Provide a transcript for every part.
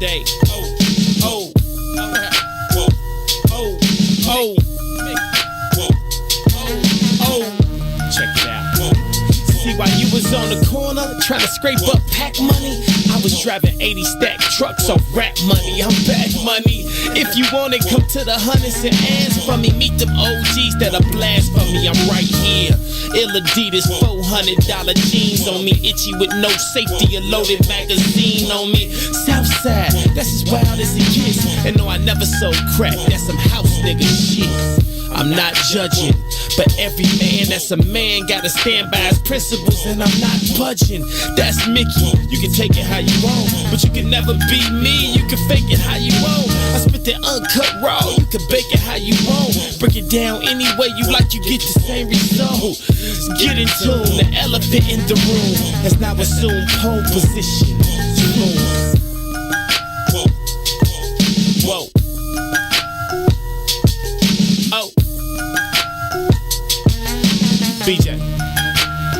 weekday. Oh, check it out. See, while you was on the corner trying to scrape up pack money, I was driving 80 stack trucks off rap money. I'm back money. If you want it, come to the hundreds and ask for me. Meet them OGs that'll blast for me. I'm right here. Ill Adidas, $400 jeans on me. Itchy with no safety, a loaded magazine on me. Southside, that's as wild as it gets. And no, I never sold crack. That's some house nigga shit. I'm not judging, but every man that's a man gotta stand by his principles, and I'm not budging. That's Mickey. You can take it how you want, but you can never be me. You can fake it how you want. I spit that uncut raw. You can bake it how you want. Break it down any way you like, you get the same result. Get in tune. The elephant in the room has now assumed pole position. Whoa. Oh. BJ,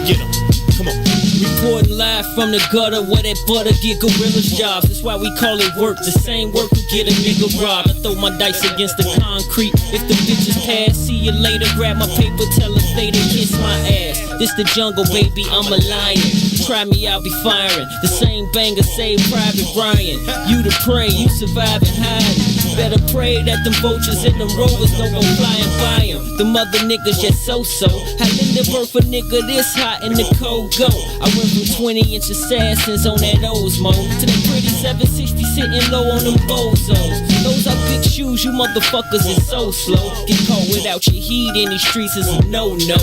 get him, come on. Reporting live from the gutter where that butter get gorillas jobs. That's why we call it work. The same work will get a nigga robbed. I throw my dice against the concrete. If the bitches pass, see you later. Grab my paper, tell us later, kiss my ass. This the jungle, baby, I'm a lion. Try me, I'll be firing. The same banger saved Private Brian. You the prey, you survive and hide. Better pray that them vultures and them rovers don't go flying by him. The mother niggas just so-so. How Lindenberg for nigga this hot in the cold go. I went from 20-inch assassins on that Osmo to that pretty 760 sitting low on them bozos. Those are big shoes, you motherfuckers is so slow. Get caught without your heat in these streets is a no-no.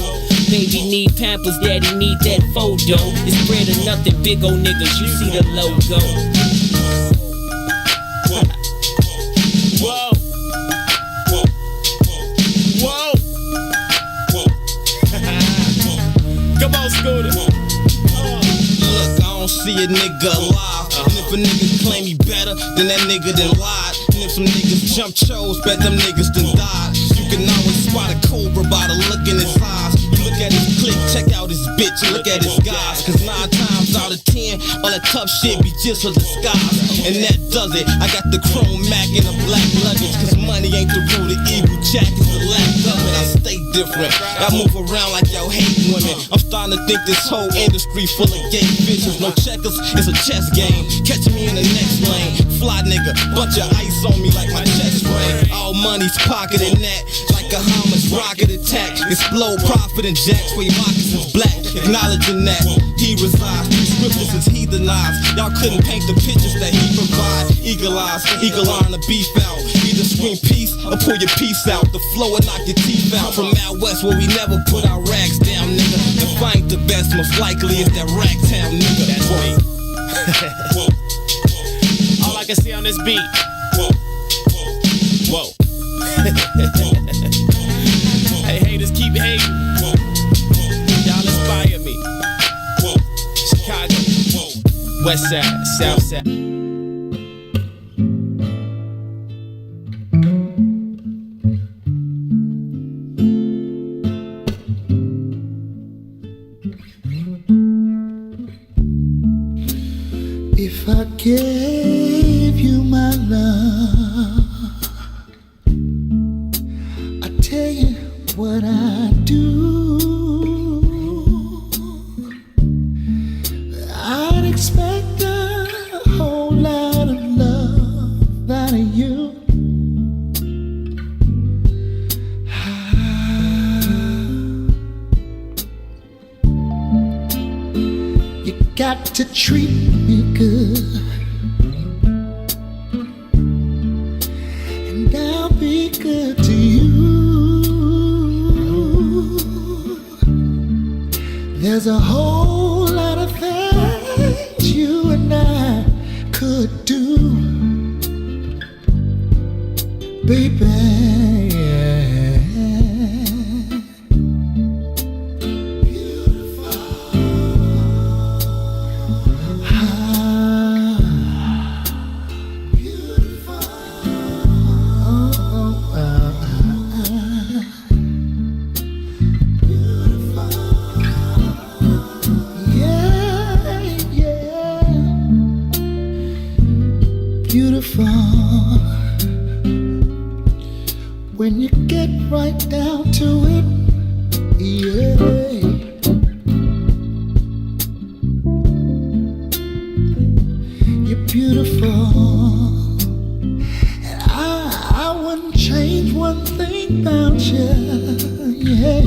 Baby need Pampers, daddy need that photo. It's bread or nothing, big old niggas, you see the logo. Whoa. Come on, Scooter. Look, I don't see a nigga alive. And if a nigga claim he better, then that nigga done lied. And if some niggas jump chose, bet them niggas done died. You can always spot a cobra by the look in his eyes. You look at his clique, check out his bitch, and look at his guys. Cause 9 times out of 10, all that tough shit be just a disguise. And that does it. I got the chrome Mac in a black luggage. Cause money ain't the root of evil, Jack is the lack of it. I stay different. I move around like y'all hate women. I'm starting to think this whole industry full of gay bitches. No checkers, it's a chess game. Catch me in the next lane. Fly nigga, bunch of ice on me like my chest ring. All money's pocketing that, like a Hamas rocket attack. Explode profit and jacks where your moccasins black. Acknowledging that he resides, these scriptures is heathenized. Y'all couldn't paint the pictures that he provide. Eagle eyes, eagle eye on the beef out. Either scream peace or pull your piece out. The flow will knock your teeth out. From out west where we never put our rags down, nigga. If I ain't the best, most likely it's that rag town, nigga. That's me. All I can see on this beat. Whoa. Hey, haters, keep hating. Y'all inspire me. Chicago, West Side, South Side. If I gave you my love, I tell you what I do. I'd expect a whole lot of love out of you. You got to treat me good, and I'll be good to you. There's a whole lot of things you and I could do, baby. Beautiful. beautiful when you get right down to it. Yeah. You're beautiful. And I wouldn't change one thing about you. Yeah.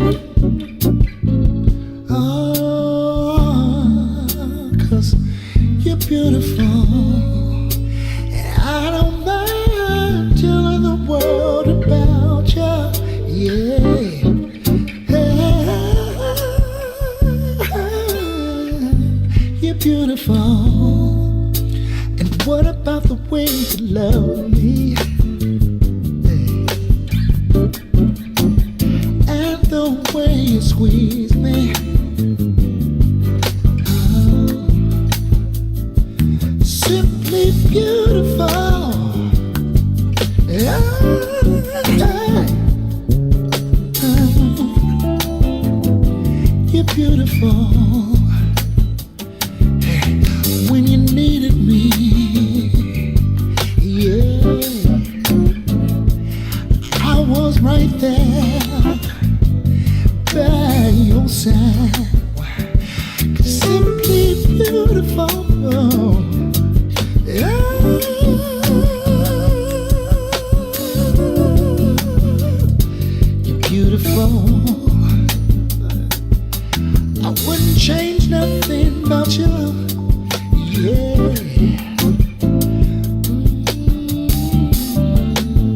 Oh, 'cause you're beautiful. And I don't mind telling the world about you. Yeah. You're beautiful. And what about the way you love me? And the way you squeeze me. Simply beautiful. Yeah. You're beautiful. When you needed me, yeah, I was right there by your side. Simply beautiful. Yeah. You're beautiful. I wouldn't change nothing about you. Yeah.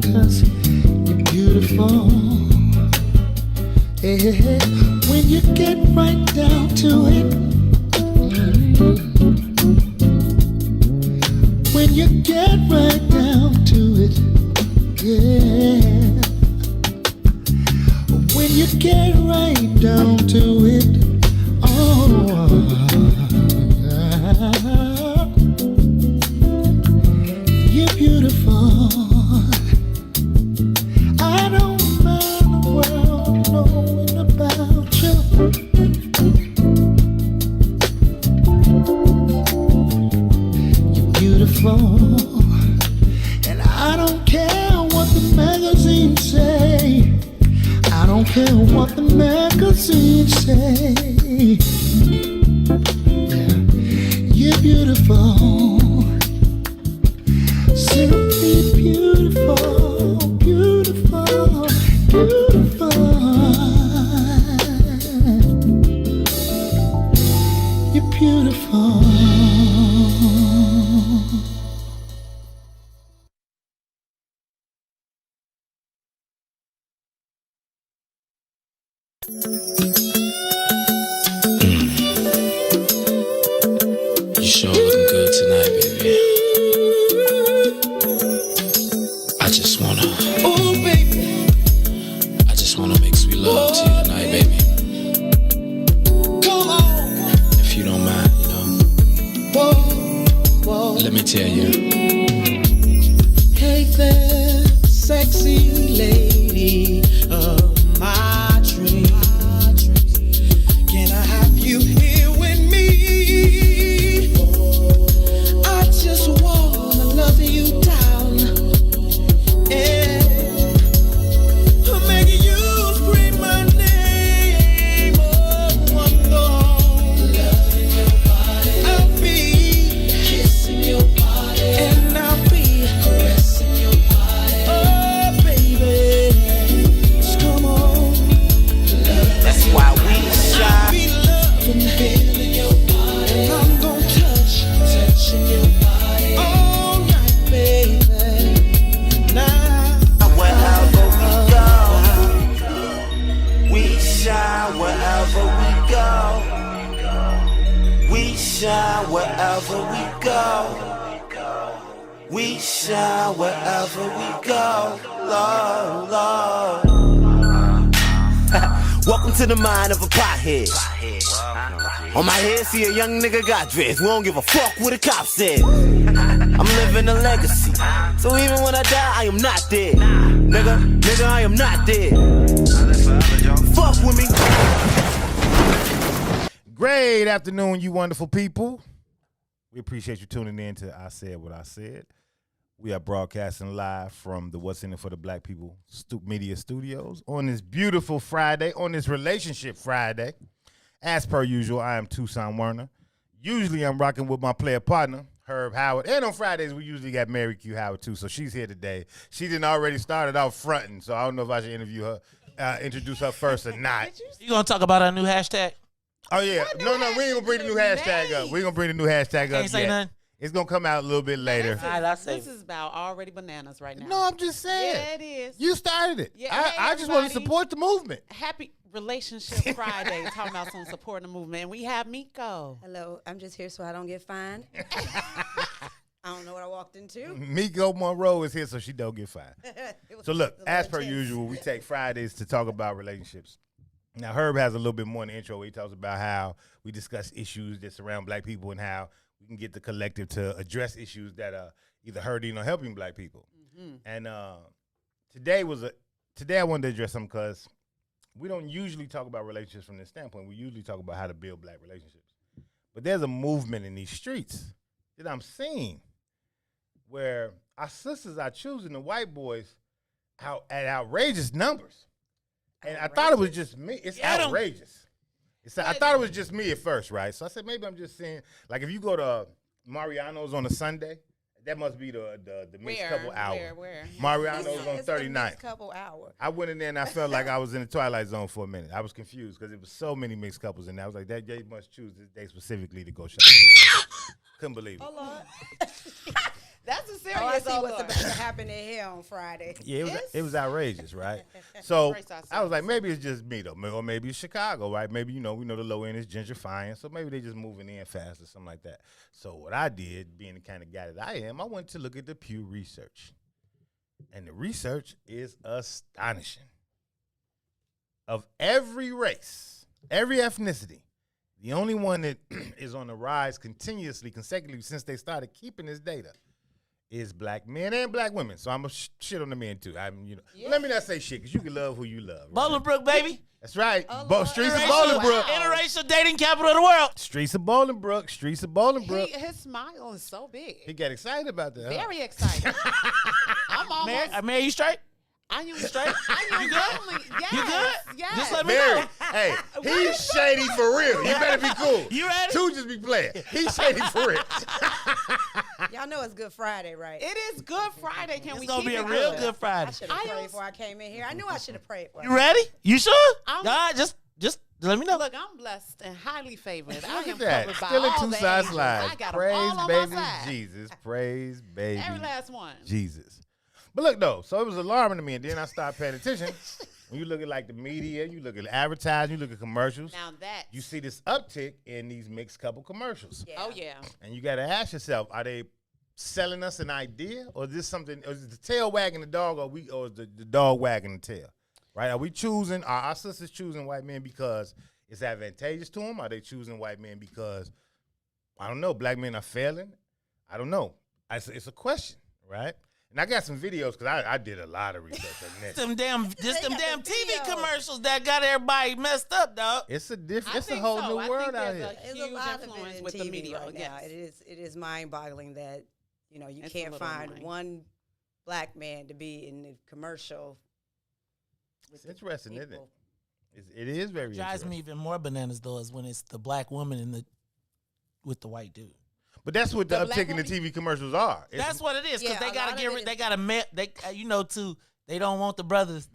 'Cause you're beautiful. Yeah. When you get right down to it. When you get right down to it. Yeah. When you get right down to it. Oh. You're beautiful. I don't mind the world knowing about you. You're beautiful. And I don't care what the magazines say. I don't care what the magazines say. You're beautiful, simply beautiful, beautiful, beautiful. You're beautiful. You sure looking good tonight, baby. I just wanna, Oh, baby. I just wanna make sweet love to you tonight, baby. Come on. If you don't mind, you know. Whoa, whoa. Let me tell you. Hey there, sexy lady of my dreams. Can I have you here with me? I just wanna love you down. Yeah. I'm making you scream my name. Oh, one more. Loving your body. I'll be kissing your body. And I'll be caressing your body. Oh, baby. Just come on. That's why we shy. I'll be loving, feeling your body. And I'm gonna touching your body all night, baby. Now, Wherever we go, we shine wherever we go. We shine wherever we go. We shine wherever we go. Lord, Lord. Welcome to the mind of a pothead. On my head, see a young nigga got dressed. We don't give a fuck what a cop said. I'm living a legacy. So even when I die, I am not dead. Nigga, I am not dead. Fuck with me. Great afternoon, you wonderful people. We appreciate you tuning in to I Said What I Said. We are broadcasting live from the What's in It for the Black People Media Studios on this beautiful Friday, on this Relationship Friday. As per usual, I am Toussaint Werner. Usually I'm rocking with my player partner, Herb Howard. And on Fridays, we usually got Mary Q. Howard, too. So she's here today. She didn't already started out fronting, so I don't know if I should introduce her first or not. You going to talk about our new hashtag? Oh, yeah. No, we ain't going to bring the new hashtag up. We ain't going to bring the new hashtag up Can't say nothing? It's going to come out a little bit later. This is about already bananas right now. No, I'm just saying. Yeah, it is. You started it. Yeah, I just want to support the movement. Happy Relationship Friday, talking about some supporting the movement. And we have Miko. Hello, I'm just here so I don't get fined. I don't know what I walked into. Miko Monroe is here so she don't get fined. So look, as per usual, we take Fridays to talk about relationships. Now, Herb has a little bit more in the intro where he talks about how we discuss issues that surround black people and how we can get the collective to address issues that are either hurting or helping black people. Mm-hmm. And today I wanted to address something because we don't usually talk about relationships from this standpoint. We usually talk about how to build black relationships. But there's a movement in these streets that I'm seeing where our sisters are choosing the white boys out at outrageous numbers. And I thought it was just me. It's outrageous. I thought it was just me at first, right? So I said, maybe I'm just seeing, like if you go to Mariano's on a Sunday, that must be the mixed couple hour. Where? Mariano's on 39th. Mixed couple hour. I went in there and I felt like I was in the Twilight Zone for a minute. I was confused because there was so many mixed couples in there. I was like, they must choose this day specifically to go shopping. Couldn't believe it. Oh, Lord. That's a serious I see what's about to happen in here on Friday. Yeah, it was outrageous, right? So Brace ourselves. I was like, maybe it's just me though, or maybe it's Chicago, right? Maybe we know the low end is gentrifying, so maybe they just moving in fast or something like that. So what I did, being the kind of guy that I am, I went to look at the Pew Research, and the research is astonishing. Of every race, every ethnicity, the only one that is on the rise consecutively since they started keeping this data is black men and black women. So I'm going to shit on the men, too. Let me not say shit, because you can love who you love. Right? Bolingbrook, baby. That's right. Streets of Bolingbrook. Interracial dating capital of the world. Streets of Bolingbrook. His smile is so big. He got excited about that. Very excited. I'm almost. Mary, you straight? I am straight. You good? Yes. You good? Yes. Just let me Mary, know. hey, he's shady for real. You better be cool. You ready? Two just be playing. He's shady for real. Y'all know it's Good Friday, right? It is Good Friday. Can we It's going to keep be a it real good? good I Friday. should have prayed before I came in here. I knew I should have prayed. You ready? You sure? I'm- Just let me know. Look, I'm blessed and highly favored. I Look am at that. covered by Still in all two the sides angels. lives. I got 'em Praise all on baby my side. Jesus. Praise baby Every last one. Jesus. But look, though, so it was alarming to me, and then I started paying attention. When you look at, like, the media, you look at advertising, you look at commercials, Now that you see this uptick in these mixed couple commercials. Yeah. Oh yeah. And you got to ask yourself, are they selling us an idea, or is this something, or is it the tail wagging the dog, or is the dog wagging the tail? Right? Are our sisters choosing white men because it's advantageous to them? Are they choosing white men because, I don't know, black men are failing? I don't know. It's a question, right? And I got some videos because I did a lot of research on this. Them damn TV video. commercials that got everybody messed up, dog. It's a I it's a think whole so. new I world think out there's here. a There's huge a lot of influence it in with TV the media. right now. Yes. It is mind-boggling that you It's a can't little find annoying. one black man to be in the commercial. It's interesting, isn't it? people. It is very Drives interesting. me even more bananas though is when it's the black woman with the white dude. But that's what the The black uptick in the woman- TV commercials are. That's what it is because Yeah, they a gotta lot get of rid. it They is- gotta they don't want the brothers.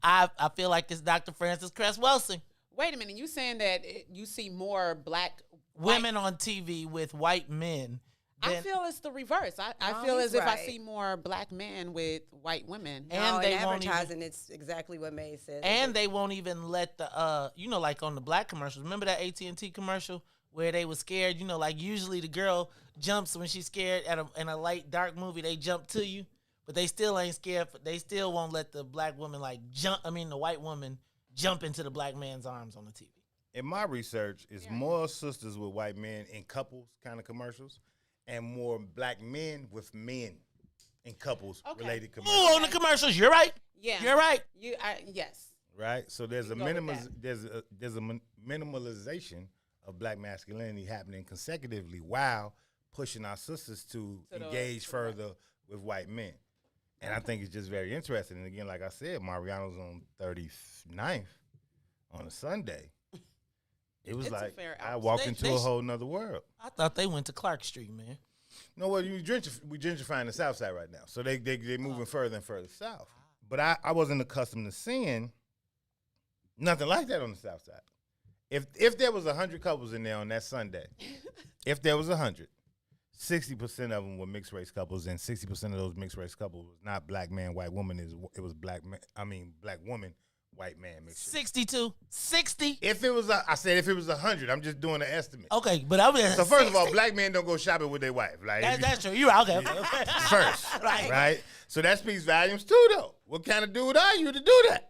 I feel like it's Dr. Francis Cress Wilson. Wait a minute. You saying that you see more black Women on TV with white men. I feel it's the reverse. I No, feel he's as if I right. see more black men with white women. And No, they in won't even- advertising, it's exactly what May said. And they won't even let the like on the black commercials. Remember that AT&T commercial where they was scared? Like usually the girl jumps when she's scared in a light dark movie. They jump to you, but they still ain't scared. They still won't let the black woman the white woman jump into the black man's arms on the TV. In my research, it's more sisters with white men in couples kind of commercials, and more black men with men in couples related Ooh, commercials. on the commercials, you're right. Yeah. You're right. Yes. Right? So there's a You go with there's a minimalization of black masculinity happening consecutively while pushing our sisters to To the- engage further with white men. And I think it's just very interesting. And again, like I said, Mariano's on 39th on a Sunday. It was It's a like fair I out. walked into a whole nother world. I thought they went to Clark Street, man. No, well, we gentrifying the South Side right now, so they moving further and further south. But I wasn't accustomed to seeing nothing like that on the South Side. If there was 100 couples in there on that Sunday, if there was 100, 60% of them were mixed race couples, and 60% of those mixed race couples was not black man, white woman. It was black woman, white man mixed. 62, 60. If it was, I said if it was 100, I'm just doing an estimate. Okay, but I was So first of all, black men don't go shopping with their wife. Like that's true. You're right. Okay. First, right? So that speaks volumes too, though. What kind of dude are you to do that?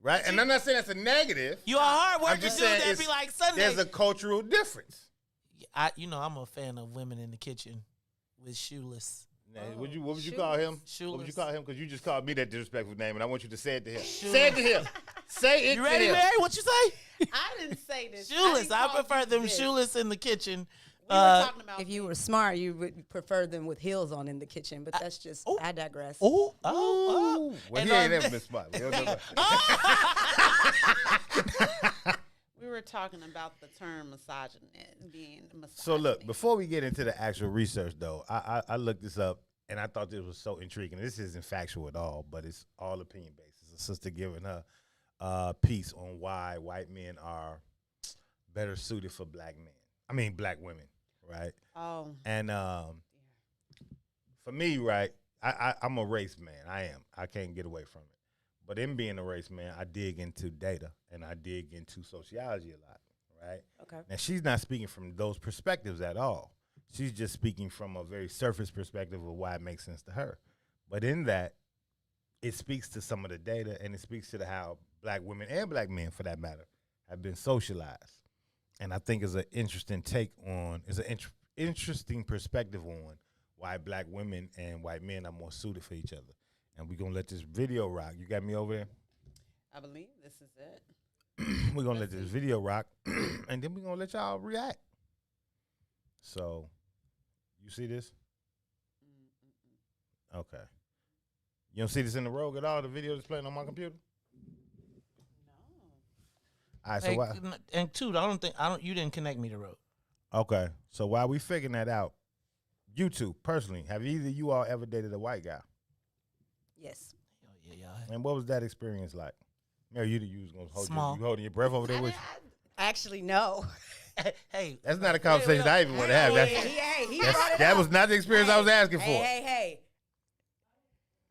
Right? And I'm not saying that's a negative. You a hard I'm working just dude saying that be like Sunday. there's a cultural difference. I'm a fan of women in the kitchen with shoeless. Now, what would you call him? Shoeless. What would you call him? Because you just called me that disrespectful name, and I want you to say it to him. Say it to him. Say it You to ready, him. Mary? What you say? I didn't say this. Shoeless. I didn't prefer call them you this. shoeless in the kitchen. We were talking about If you were smart, you would prefer them with heels on in the kitchen, but that's just, I digress. Oh. Well, And he ain't on ever been smart. We don't know about- we were talking about the term misogynist being misogynist. So look, before we get into the actual research, though, I looked this up, and I thought this was so intriguing. This isn't factual at all, but it's all opinion based. It's a sister giving her piece on why white men are better suited for black women, right? Oh. And for me, right, I'm a race man. I am. I can't get away from it. But in being a race man, I dig into data and I dig into sociology a lot, right? Okay. Now, she's not speaking from those perspectives at all. She's just speaking from a very surface perspective of why it makes sense to her. But in that, it speaks to some of the data, and it speaks to how black women and black men, for that matter, have been socialized. And I think it's an interesting interesting perspective on why black women and white men are more suited for each other. And we're going to let this video rock. You got me over there? I believe this is it. We're going to let this video rock, and then we're going to let y'all react. So, you see this? Okay. You don't see this in the Rogue at all, the video that's playing on my computer? All right, so Hey, why? and two, you didn't connect me to Road. Okay, so while we figuring that out, you two, personally, have either you all ever dated a white guy? Yes. Oh, yeah. And what was that experience like? Mary, you was going to hold Small. you holding your breath over there with you? Actually, no. Hey, That's not a conversation I even want to have. He brought it That up. was not the experience I was asking for. Hey.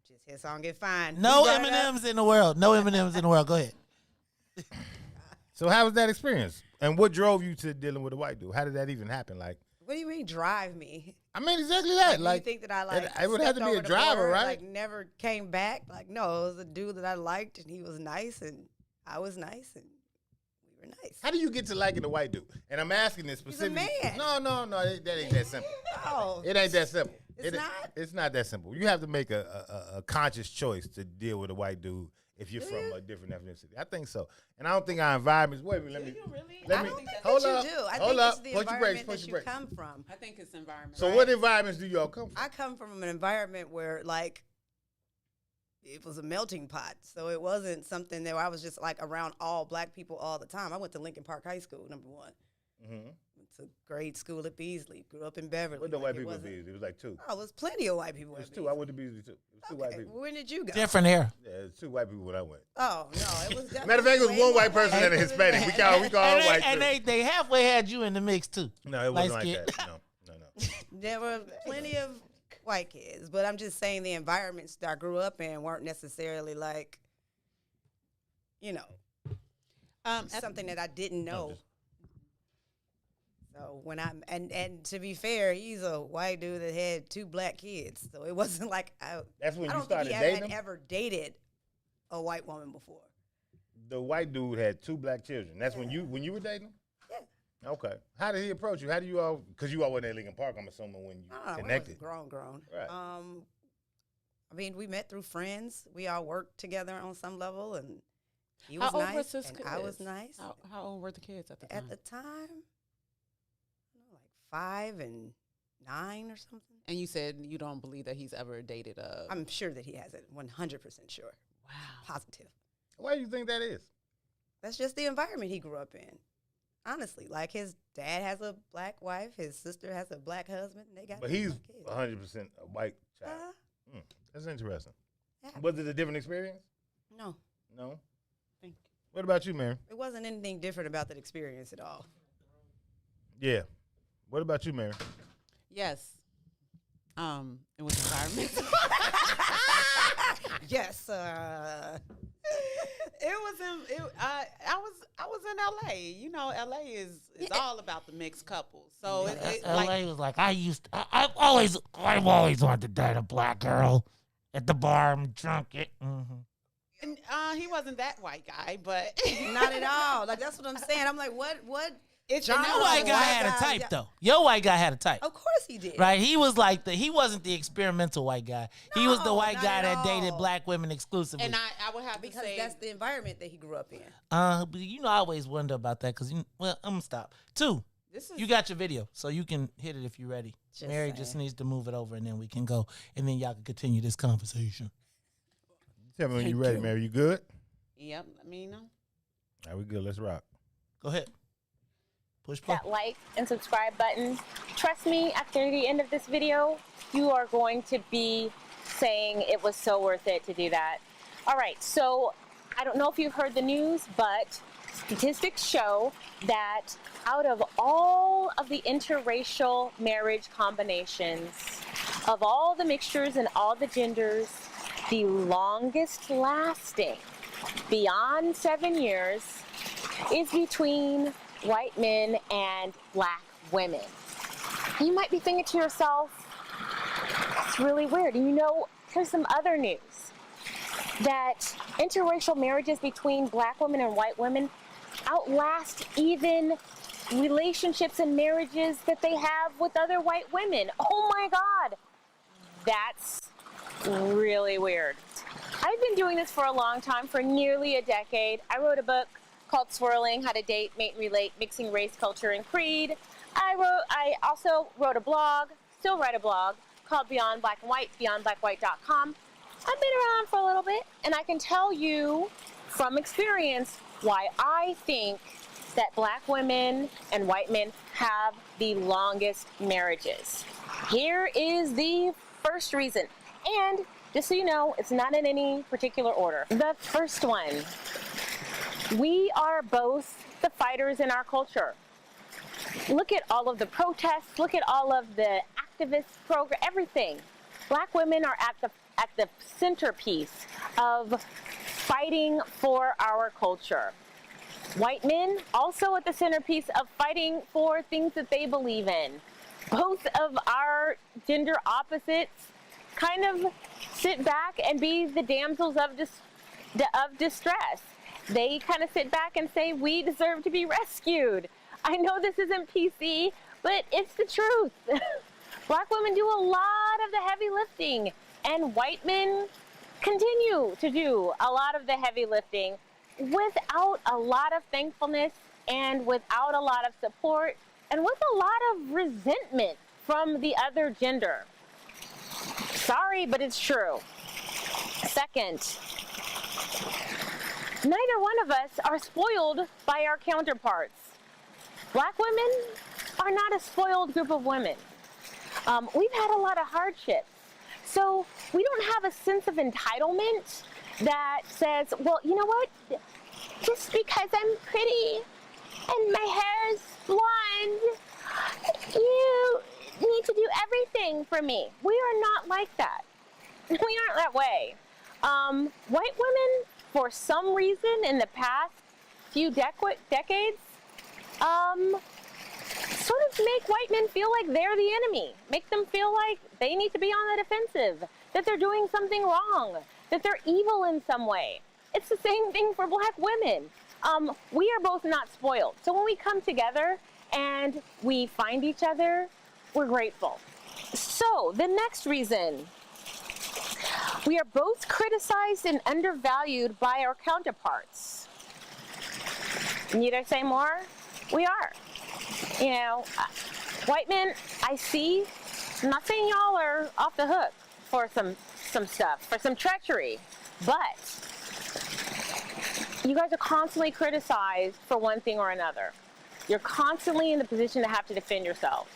Just his song get fine. no He brought it up. M&Ms in the world. No M&Ms in the world. Go ahead. So how was that experience? And what drove you to dealing with a white dude? How did that even happen? Like, What do you mean drive me? I mean, exactly that. You think that I it would have to stepped be a over the driver, board, right? Like never came back. Like no, it was a dude that I liked, and he was nice, and I was nice, and we were nice. How do you get to liking a white dude? And I'm asking this He's a specifically. man. No, that ain't that simple. Oh, It ain't that simple. It's not? It's not that simple. You have to make a conscious choice to deal with a white dude if you're from a different ethnicity. I think so. And I don't think our environments. Wait a minute. Do you really? Let I me don't think hold that up. you do. I Hold think up. it's the Push your brakes. environment Push that your you brakes. come from. I think it's environment. So what environments do y'all come from? I come from an environment where like it was a melting pot. So it wasn't something that I was just like around all black people all the time. I went to Lincoln Park High School, number one. Mm-hmm. Went to grade school at Beasley. Grew up in Beverly. What the Like, white it people wasn't- be? It was like two. Oh, it was plenty of white people. It was at two. I Beasley. went to Beasley too. It was two white Okay, people. when did you go? Different era. Yeah, it was two white people when I went. Oh no, it was definitely Matter of fact, it was way one more white person and a people than Hispanic. We that. call all white And too. they halfway had you in the mix too. No, it wasn't like Light-skinned. that. No. There were plenty of white kids, but I'm just saying the environments that I grew up in weren't necessarily like, something that I didn't know. So when and to be fair, he's a white dude that had 2 black kids, so it wasn't like That's when I you don't started think he dating had him? ever dated a white woman before. The white dude had 2 black children. That's when you were dating him? Yeah. Okay. How did he approach you? How do you all? Because you all went at Lincoln Park, I'm assuming, when you connected. Grown. Right. I mean, we met through friends. We all worked together on some level, and he How was old was nice, his and kids? I was nice. How old were the kids at the time? At the time, I don't know, like 5 and 9 or something. And you said you don't believe that he's ever dated a... I'm sure that he hasn't. 100% sure. Wow. Positive. Why do you think that is? That's just the environment he grew up in. Honestly, like his dad has a black wife, his sister has a black husband, and they got. But he's black kids. 100% a white child. That's interesting. Yeah. Was it a different experience? No, No. Thank you. What about you, Mary? it wasn't anything different about that experience at all. Yeah. What about you, Mary? Yes. It was environmental. Yes, I was in LA. You know, LA is all about the mixed couples. So LA was like, I've always wanted to date a black girl at the bar. I'm drunk. and he wasn't that white guy, but not at all. Like that's what I'm saying. I'm like, what? It's Your white guy had a type, though. Your white guy had a type. Of course he did. Right? He was like he wasn't the experimental white guy. He was the white not guy at that dated all. black women exclusively. And I would have Because to say that's the environment that he grew up in. But I always wonder about that because, I'm going to stop. 2, you got your video, so you can hit it if you're ready. Just Mary saying. just needs to move it over, and then we can go, and then y'all can continue this conversation. Tell me when you're ready, Mary. You good? Yep, let me know. All right, we good. Let's rock. Go ahead. Push play. That like and subscribe button. Trust me, after the end of this video, you are going to be saying it was so worth it to do that. All right, so I don't know if you've heard the news, but statistics show that out of all of the interracial marriage combinations, of all the mixtures and all the genders, the longest lasting, beyond 7 years, is between white men and black women. You might be thinking to yourself, that's really weird. And here's some other news. That interracial marriages between black women and white women outlast even relationships and marriages that they have with other white women. Oh my God. That's really weird. I've been doing this for a long time, for nearly a decade. I wrote a book called Swirling: How to Date, Mate, and Relate, Mixing Race, Culture, and Creed. I also wrote a blog, still write a blog, called Beyond Black and White, beyondblackwhite.com. I've been around for a little bit, and I can tell you from experience why I think that black women and white men have the longest marriages. Here is the first reason. And just so you know, it's not in any particular order. The first one. We are both the fighters in our culture. Look at all of the protests, look at all of the activist program, everything. Black women are at the centerpiece of fighting for our culture. White men also at the centerpiece of fighting for things that they believe in. Both of our gender opposites kind of sit back and be the damsels of distress. They kind of sit back and say, we deserve to be rescued. I know this isn't PC, but it's the truth. Black women do a lot of the heavy lifting, and white men continue to do a lot of the heavy lifting without a lot of thankfulness and without a lot of support and with a lot of resentment from the other gender. Sorry, but it's true. Second, neither one of us are spoiled by our counterparts. Black women are not a spoiled group of women. We've had a lot of hardships. So we don't have a sense of entitlement that says, well, you know what? Just because I'm pretty and my hair is blonde, you need to do everything for me. We are not like that. We aren't that way. White women, for some reason in the past few decades, sort of make white men feel like they're the enemy, make them feel like they need to be on the defensive, that they're doing something wrong, that they're evil in some way. It's the same thing for black women. We are both not spoiled. So when we come together and we find each other, we're grateful. So the next reason, we are both criticized and undervalued by our counterparts. Need I say more? We are. White men, I see I'm not saying y'all are off the hook for some stuff, for some treachery, but you guys are constantly criticized for one thing or another. You're constantly in the position to have to defend yourself.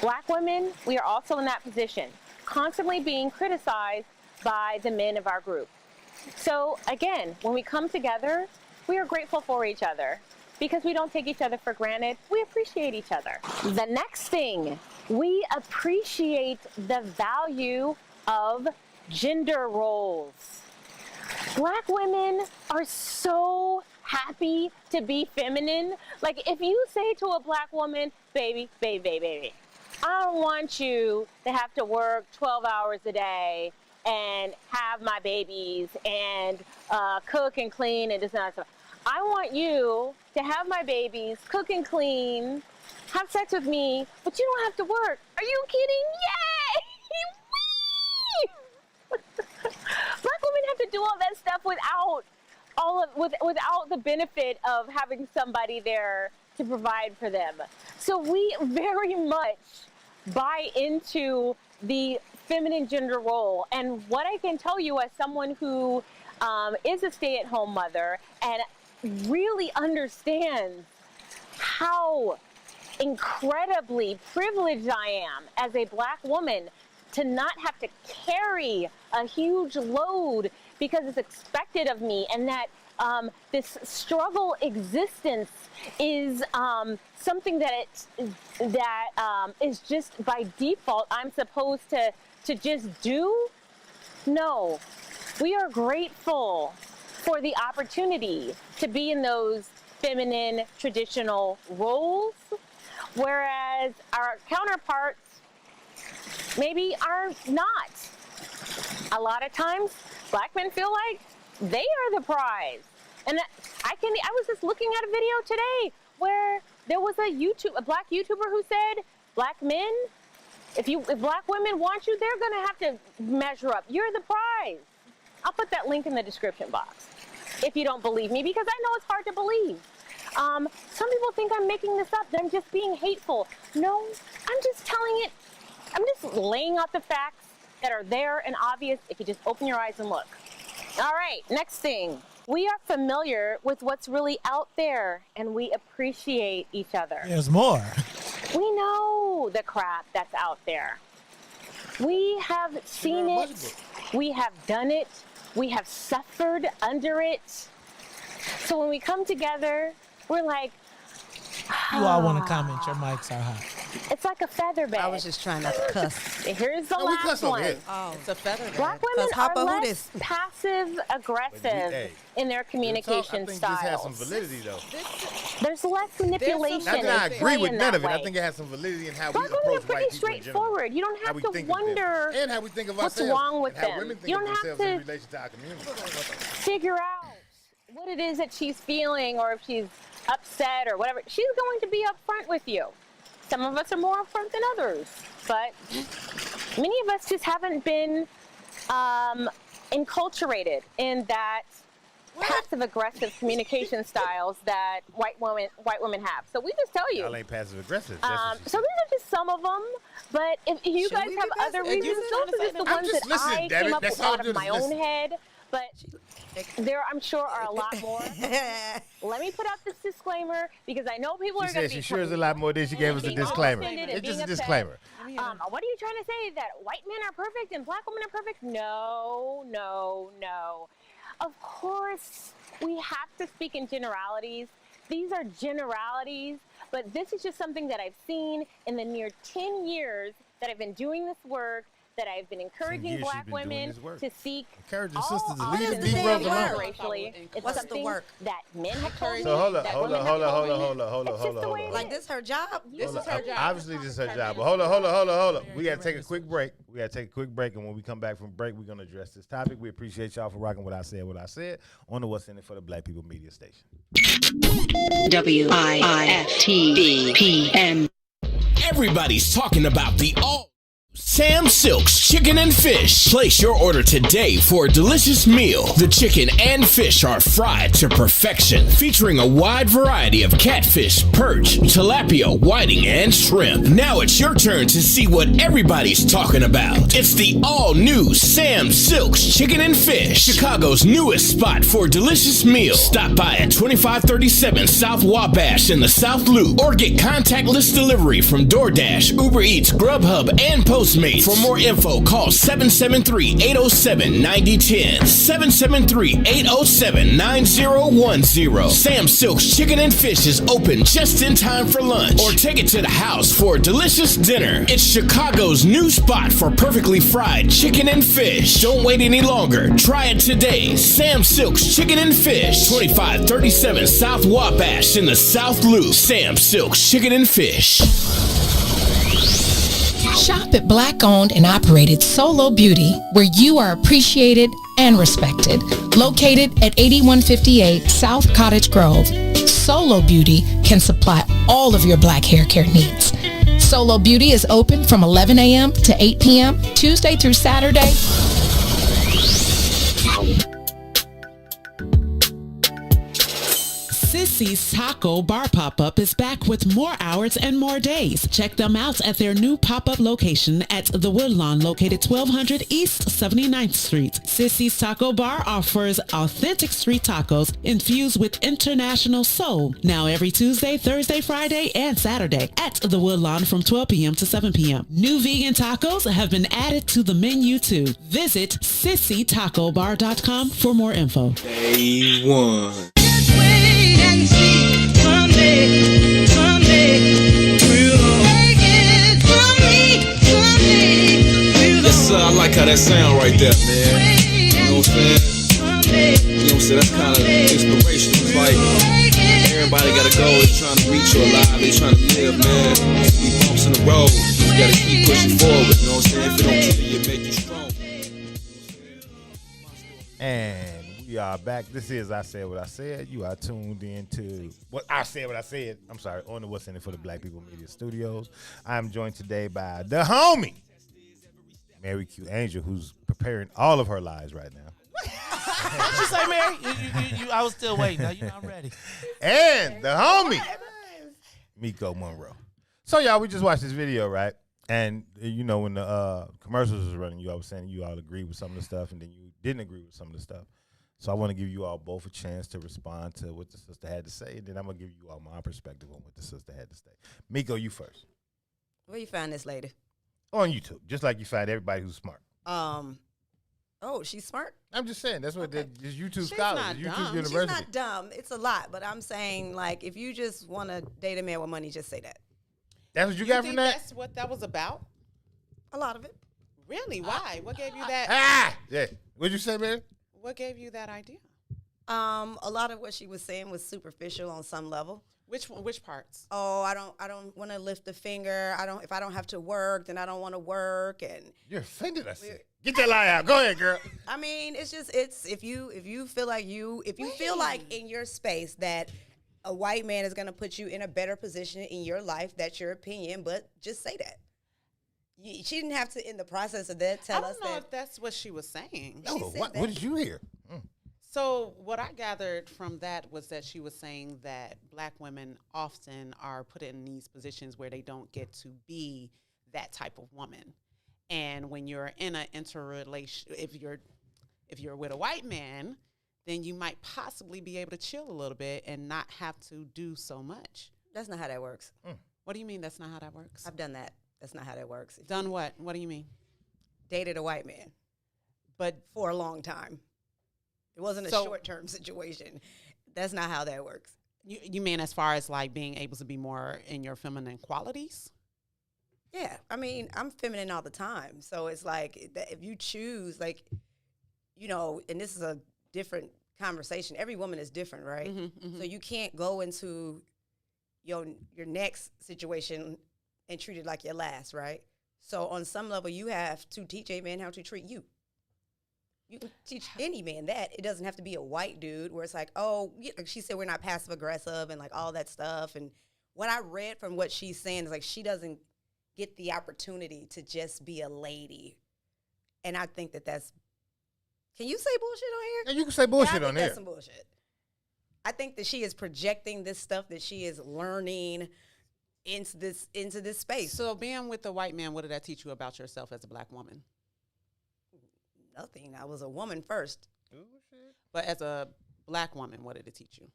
Black women, we are also in that position, constantly being criticized by the men of our group. So again, when we come together, we are grateful for each other because we don't take each other for granted. We appreciate each other. The next thing, we appreciate the value of gender roles. Black women are so happy to be feminine. Like if you say to a black woman, baby, I don't want you to have to work 12 hours a day and have my babies and cook and clean and this and that stuff. I want you to have my babies, cook and clean, have sex with me, but you don't have to work. Are you kidding? Yay! Black women have to do all that stuff without the benefit of having somebody there to provide for them. So we very much buy into the feminine gender role. And what I can tell you as someone who is a stay-at-home mother and really understands how incredibly privileged I am as a black woman to not have to carry a huge load because it's expected of me, and that this struggle existence is something that is just by default I'm supposed to just do. No, we are grateful for the opportunity to be in those feminine traditional roles, whereas our counterparts maybe are not. A lot of times, black men feel like they are the prize. And I was just looking at a video today where there was a black YouTuber who said, black men, if black women want you, they're gonna have to measure up. You're the prize. I'll put that link in the description box if you don't believe me, because I know it's hard to believe. Some people think I'm making this up, that I'm just being hateful. No, I'm just telling it. I'm just laying out the facts that are there and obvious if you just open your eyes and look. All right, next thing. We are familiar with what's really out there, and we appreciate each other. There's more. We know the crap that's out there. We have seen it. We have done it. We have suffered under it. So when we come together, we're like, You all want to comment. Your mics are hot. It's like a feather bed. I was just trying not to cuss. Here's the last one. Oh, it's a feather bed. Black women are less passive aggressive in their communication styles. I think this has some validity, though. There's less manipulation. Not that I agree with none of it. I think it has some validity in how we approach white people in general. Black women are pretty straightforward. You don't have to wonder and how we think of what's ourselves, wrong with and how them. women think You of don't have themselves in to relation to our community. figure out what it is that she's feeling, or if she's upset or whatever. She's going to be upfront with you. Some of us are more upfront than others, but many of us just haven't been enculturated in that passive-aggressive communication styles that white women have. So we just tell you. Y'all ain't passive-aggressive. So these are just some of them, but if you guys have other reasons, those are just the ones that I came up with out of my own head. But there, I'm sure, are a lot more. Let me put out this disclaimer because I know people are going to be. She sure is a lot more than she gave us a disclaimer. It's just a disclaimer. What are you trying to say? That white men are perfect and black women are perfect? No. Of course, we have to speak in generalities. These are generalities, but this is just something that I've seen in the near 10 years that I've been doing this work, that I've been encouraging black women to seek all options racially. It's something that men have told me. So hold on. Like, this is her job? This is her job. Obviously, this is her job. But hold on. We got to take a quick break. And when we come back from break, we're going to address this topic. We appreciate y'all for rocking what I said on the What's in It for the Black People Media Station. WIIFTV PM. Everybody's talking about the all Sam Silk's Chicken and Fish. Place your order today for a delicious meal. The chicken and fish are fried to perfection, featuring a wide variety of catfish, perch, tilapia, whiting, and shrimp. Now it's your turn to see what everybody's talking about. It's the all-new Sam Silk's Chicken and Fish, Chicago's newest spot for delicious meals. Stop by at 2537 South Wabash in the South Loop, or get contactless delivery from DoorDash, Uber Eats, Grubhub, and Postmates. For more info, call 773-807-9010. 773-807-9010. Sam Silk's Chicken and Fish is open just in time for lunch, or take it to the house for a delicious dinner. It's Chicago's new spot for perfectly fried chicken and fish. Don't wait any longer. Try it today. Sam Silk's Chicken and Fish, 2537 South Wabash in the South Loop. Sam Silk's Chicken and Fish. Shop at Black-owned and operated Solo Beauty, where you are appreciated and respected. Located at 8158 South Cottage Grove, Solo Beauty can supply all of your black hair care needs. Solo Beauty is open from 11 a.m. to 8 p.m., Tuesday through Saturday. Sissy's Taco Bar Pop-Up is back with more hours and more days. Check them out at their new pop-up location at the Woodlawn, located 1200 East 79th Street. Sissy's Taco Bar offers authentic street tacos infused with international soul. Now every Tuesday, Thursday, Friday, and Saturday at the Woodlawn from 12 p.m. to 7 p.m. New vegan tacos have been added to the menu too. Visit sissytacobar.com for more info. Day one. And see someday we'll make it someday. Yes, sir, I like how that sound right there, man. You know what I'm saying? You know what I'm saying? That's kind of inspirational. It's like everybody got a goal. They're trying to reach or alive. They're trying to live, man. Be bumps in the road. You just got to keep pushing forward. You know what I'm saying? If it don't kill you, it make you strong. And we are back. This is I Said What I Said. You are tuned into what I Said What I Said. I'm sorry, on the What's In It for the Black People Media Studios. I'm joined today by the homie, Mary Q Angel, who's preparing all of her lies right now. What'd you say, Mary? I was still waiting. Now I'm ready. And the homie, Miko Monroe. So, y'all, we just watched this video, right? And, you know, when the commercials was running, I was saying you all agree with some of the stuff, and then you didn't agree with some of the stuff. So I want to give you all both a chance to respond to what the sister had to say, and then I'm going to give you all my perspective on what the sister had to say. Miko, you first. Where you find this lady? On YouTube, just like you find everybody who's smart. Oh, she's smart? I'm just saying, that's what this YouTube She's scholars, not YouTube dumb. University. She's not dumb. It's a lot, but I'm saying, like, if you just want to date a man with money, just say that. That's what you got from that? That's what that was about? A lot of it. Really? Why? What gave you that? Yeah. What'd you say, man? What gave you that idea? A lot of what she was saying was superficial on some level. Which parts? Oh, I don't want to lift a finger. If I don't have to work, then I don't want to work. And you're offended. I said, get that lie out. Go ahead, girl. I mean, it's if you feel like feel like in your space that a white man is gonna put you in a better position in your life, that's your opinion. But just say that. She didn't have to, in the process of that, tell us that. I don't know if that's what she was saying. No, what did you hear? So what I gathered from that was that she was saying that black women often are put in these positions where they don't get to be that type of woman. And when you're in an interrelation, if you're with a white man, then you might possibly be able to chill a little bit and not have to do so much. That's not how that works. What do you mean that's not how that works? I've done that. That's not how that works. Done what? What do you mean? Dated a white man. But for a long time. It wasn't a short-term situation. That's not how that works. You mean as far as like being able to be more in your feminine qualities? Yeah. I mean, I'm feminine all the time. So it's like if you choose, like, you know, and this is a different conversation. Every woman is different, right? Mm-hmm. So you can't go into your next situation and treat it like your last, right? So on some level, you have to teach a man how to treat you. You can teach any man that. It doesn't have to be a white dude where it's like, oh, she said we're not passive aggressive and like all that stuff. And what I read from what she's saying is like she doesn't get the opportunity to just be a lady. And I think that's. Can you say bullshit on here? Yeah, you can say bullshit I on think here. That's some bullshit. I think that she is projecting this stuff that she is learning into this space. So being with a white man, what did that teach you about yourself as a black woman? Nothing. I was a woman first. But as a black woman, what did it teach you?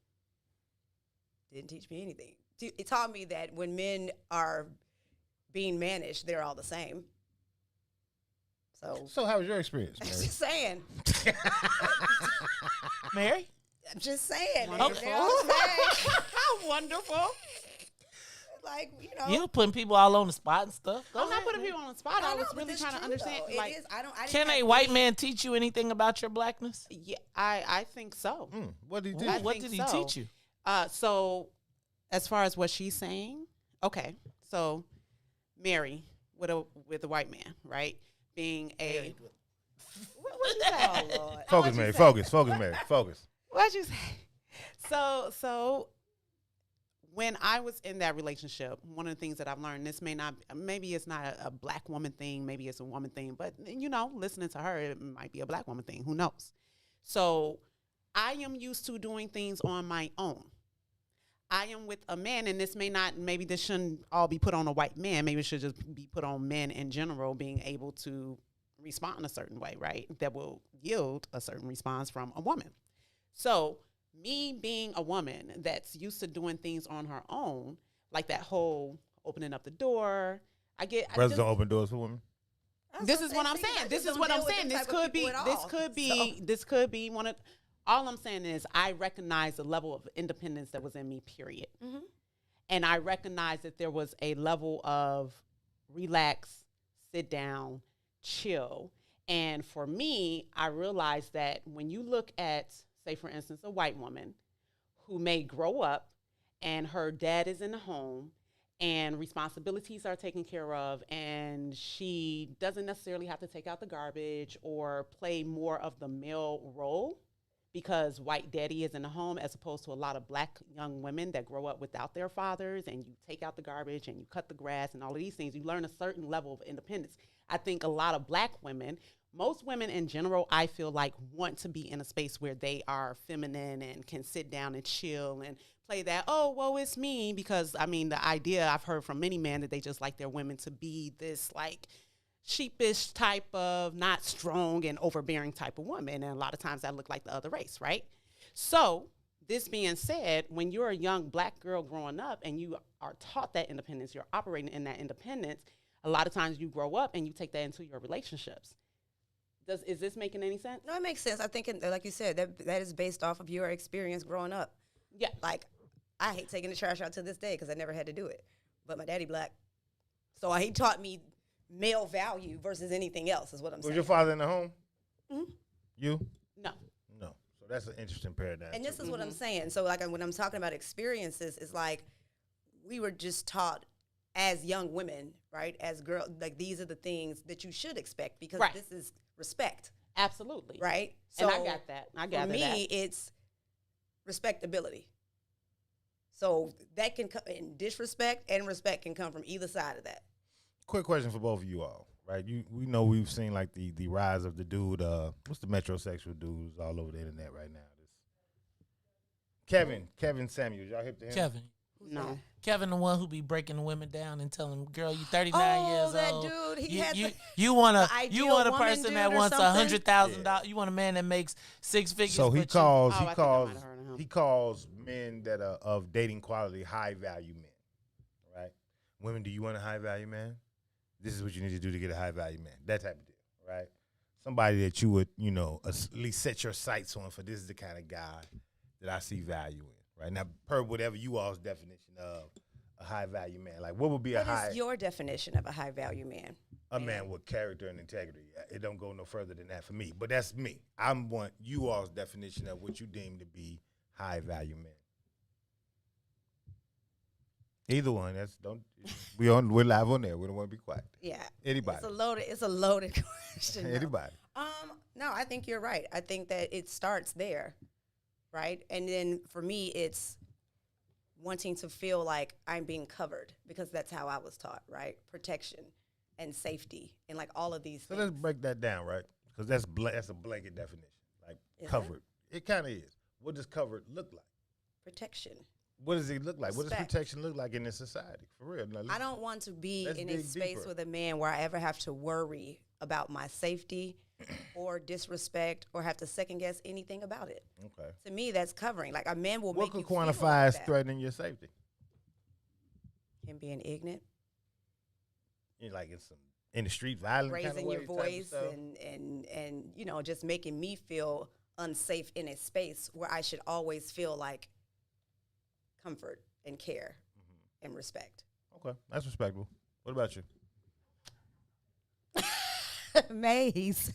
Didn't teach me anything. It taught me that when men are being managed, they're all the same. So how was your experience, I'm Mary? just saying. Mary? I'm just saying. Wonderful. They're all the same. How wonderful. Like, you know. You putting people all on the spot and stuff. I'm not putting people on the spot. I was but really it's trying to true, understand. though. Like, It is. I didn't Can a have white any- man teach you anything about your blackness? yeah, I think so. What did he do? I What think did he so. teach you? So as far as what she's saying, okay. So Mary with a white man, right? Being a what you say? Oh, Lord. Focus, Mary. Focus, Mary. Focus. What'd you say? So when I was in that relationship, one of the things that I've learned, maybe it's not a black woman thing, maybe it's a woman thing, but listening to her, it might be a black woman thing. Who knows? So I am used to doing things on my own. I am with a man, and maybe this shouldn't all be put on a white man. Maybe it should just be put on men in general, being able to respond a certain way, right? That will yield a certain response from a woman. So me being a woman that's used to doing things on her own, like that whole opening up the door, Brothers don't open doors for women. This is what I'm saying. This is what I'm saying. This could be one of. All I'm saying is I recognize the level of independence that was in me, period. Mm-hmm. And I recognize that there was a level of relax, sit down, chill. And for me, I realized that when you look at, say, for instance, a white woman who may grow up and her dad is in the home and responsibilities are taken care of, and she doesn't necessarily have to take out the garbage or play more of the male role, because white daddy is in the home, as opposed to a lot of black young women that grow up without their fathers, and you take out the garbage and you cut the grass and all of these things. You learn a certain level of independence. I think a lot of black women, most women in general, I feel like want to be in a space where they are feminine and can sit down and chill and play that, oh, well, it's me. Because, the idea I've heard from many men that they just like their women to be this, like, sheepish type of not strong and overbearing type of woman. And a lot of times I look like the other race, right? So this being said, when you're a young black girl growing up and you are taught that independence, you're operating in that independence, a lot of times you grow up and you take that into your relationships. Is this making any sense? No, it makes sense. I think, like you said, that is based off of your experience growing up. Yeah. Like, I hate taking the trash out to this day because I never had to do it. But my daddy black. So he taught me male value versus anything else is what I'm saying. Was your father in the home? Mm-hmm. You? No. So that's an interesting paradigm. And this is what I'm saying. So like when I'm talking about experiences, it's like we were just taught as young women, right? As girls, like these are the things that you should expect because this is respect. Absolutely. Right? So and I got that. For me, it's respectability. So that can come in disrespect, and respect can come from either side of that. Quick question for both of you all, right? We know we've seen like the rise of the dude, what's the metrosexual dudes all over the internet right now? Kevin Samuels, y'all hip to him? Kevin. No. Kevin, the one who be breaking the women down and telling them, "Girl, you 39 years that old. dude. You want a ideal person that woman wants dude or something? $100,000. You want a man that makes six figures." So he but calls men that are of dating quality high value men, right? Women, do you want a high value man? This is what you need to do to get a high value man. That type of deal, right? Somebody that you would, at least set your sights on for. This is the kind of guy that I see value in, right? Now, per whatever you all's definition of a high value man, like what would be What is your definition of a high value man? A man with character and integrity. It don't go no further than that for me, but that's me. I want you all's definition of what you deem to be high value men. Either one. We're live on there. We don't want to be quiet. Yeah. Anybody. It's a loaded question. Anybody. No, I think you're right. I think that it starts there, right? And then for me, it's wanting to feel like I'm being covered because that's how I was taught, right? Protection and safety and like all of these So things. let's break that down, right? Because that's a blanket definition. Like Is covered. It kind of is. What does covered look like? Protection. What does it look like? What does Respect. protection look like in this society? For real. Now, I don't want to be let's in a dig space deeper. with a man where I ever have to worry about my safety or disrespect or have to second guess anything about it. Okay. To me, that's covering. Like a man will What make could you feel quantify like as that. threatening your safety? Him being ignorant, You know, like in the street violence, raising your voice, stuff? and you know, just making me feel unsafe in a space where I should always feel like comfort and care and respect. Okay, that's respectable. What about you? Maze.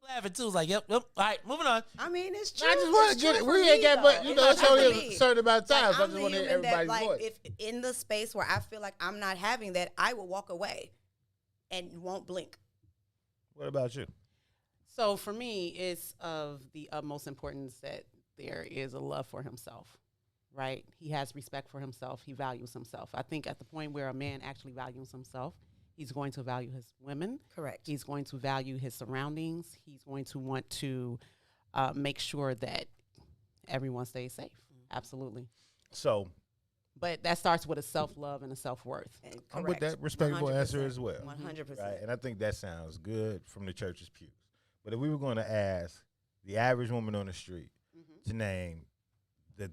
Laughing too. It's like, yep. All right, moving on. I mean, it's true. I just want to It's get true it. for We me, ain't got, but though. you know, it's true only for a me. certain amount of times. Like, I I'm just the want to hear human that, everybody's like, voice. if in the space where I feel like I'm not having that, I will walk away and won't blink. What about you? So for me, it's of the utmost importance that there is a love for himself, right? He has respect for himself. He values himself. I think at the point where a man actually values himself, he's going to value his women. Correct. He's going to value his surroundings. He's going to want to make sure that everyone stays safe. Absolutely. So But that starts with a self-love and a self-worth. I'm with that respectable answer as well. 100%. Right? And I think that sounds good from the church's pews. But if we were going to ask the average woman on the street to name the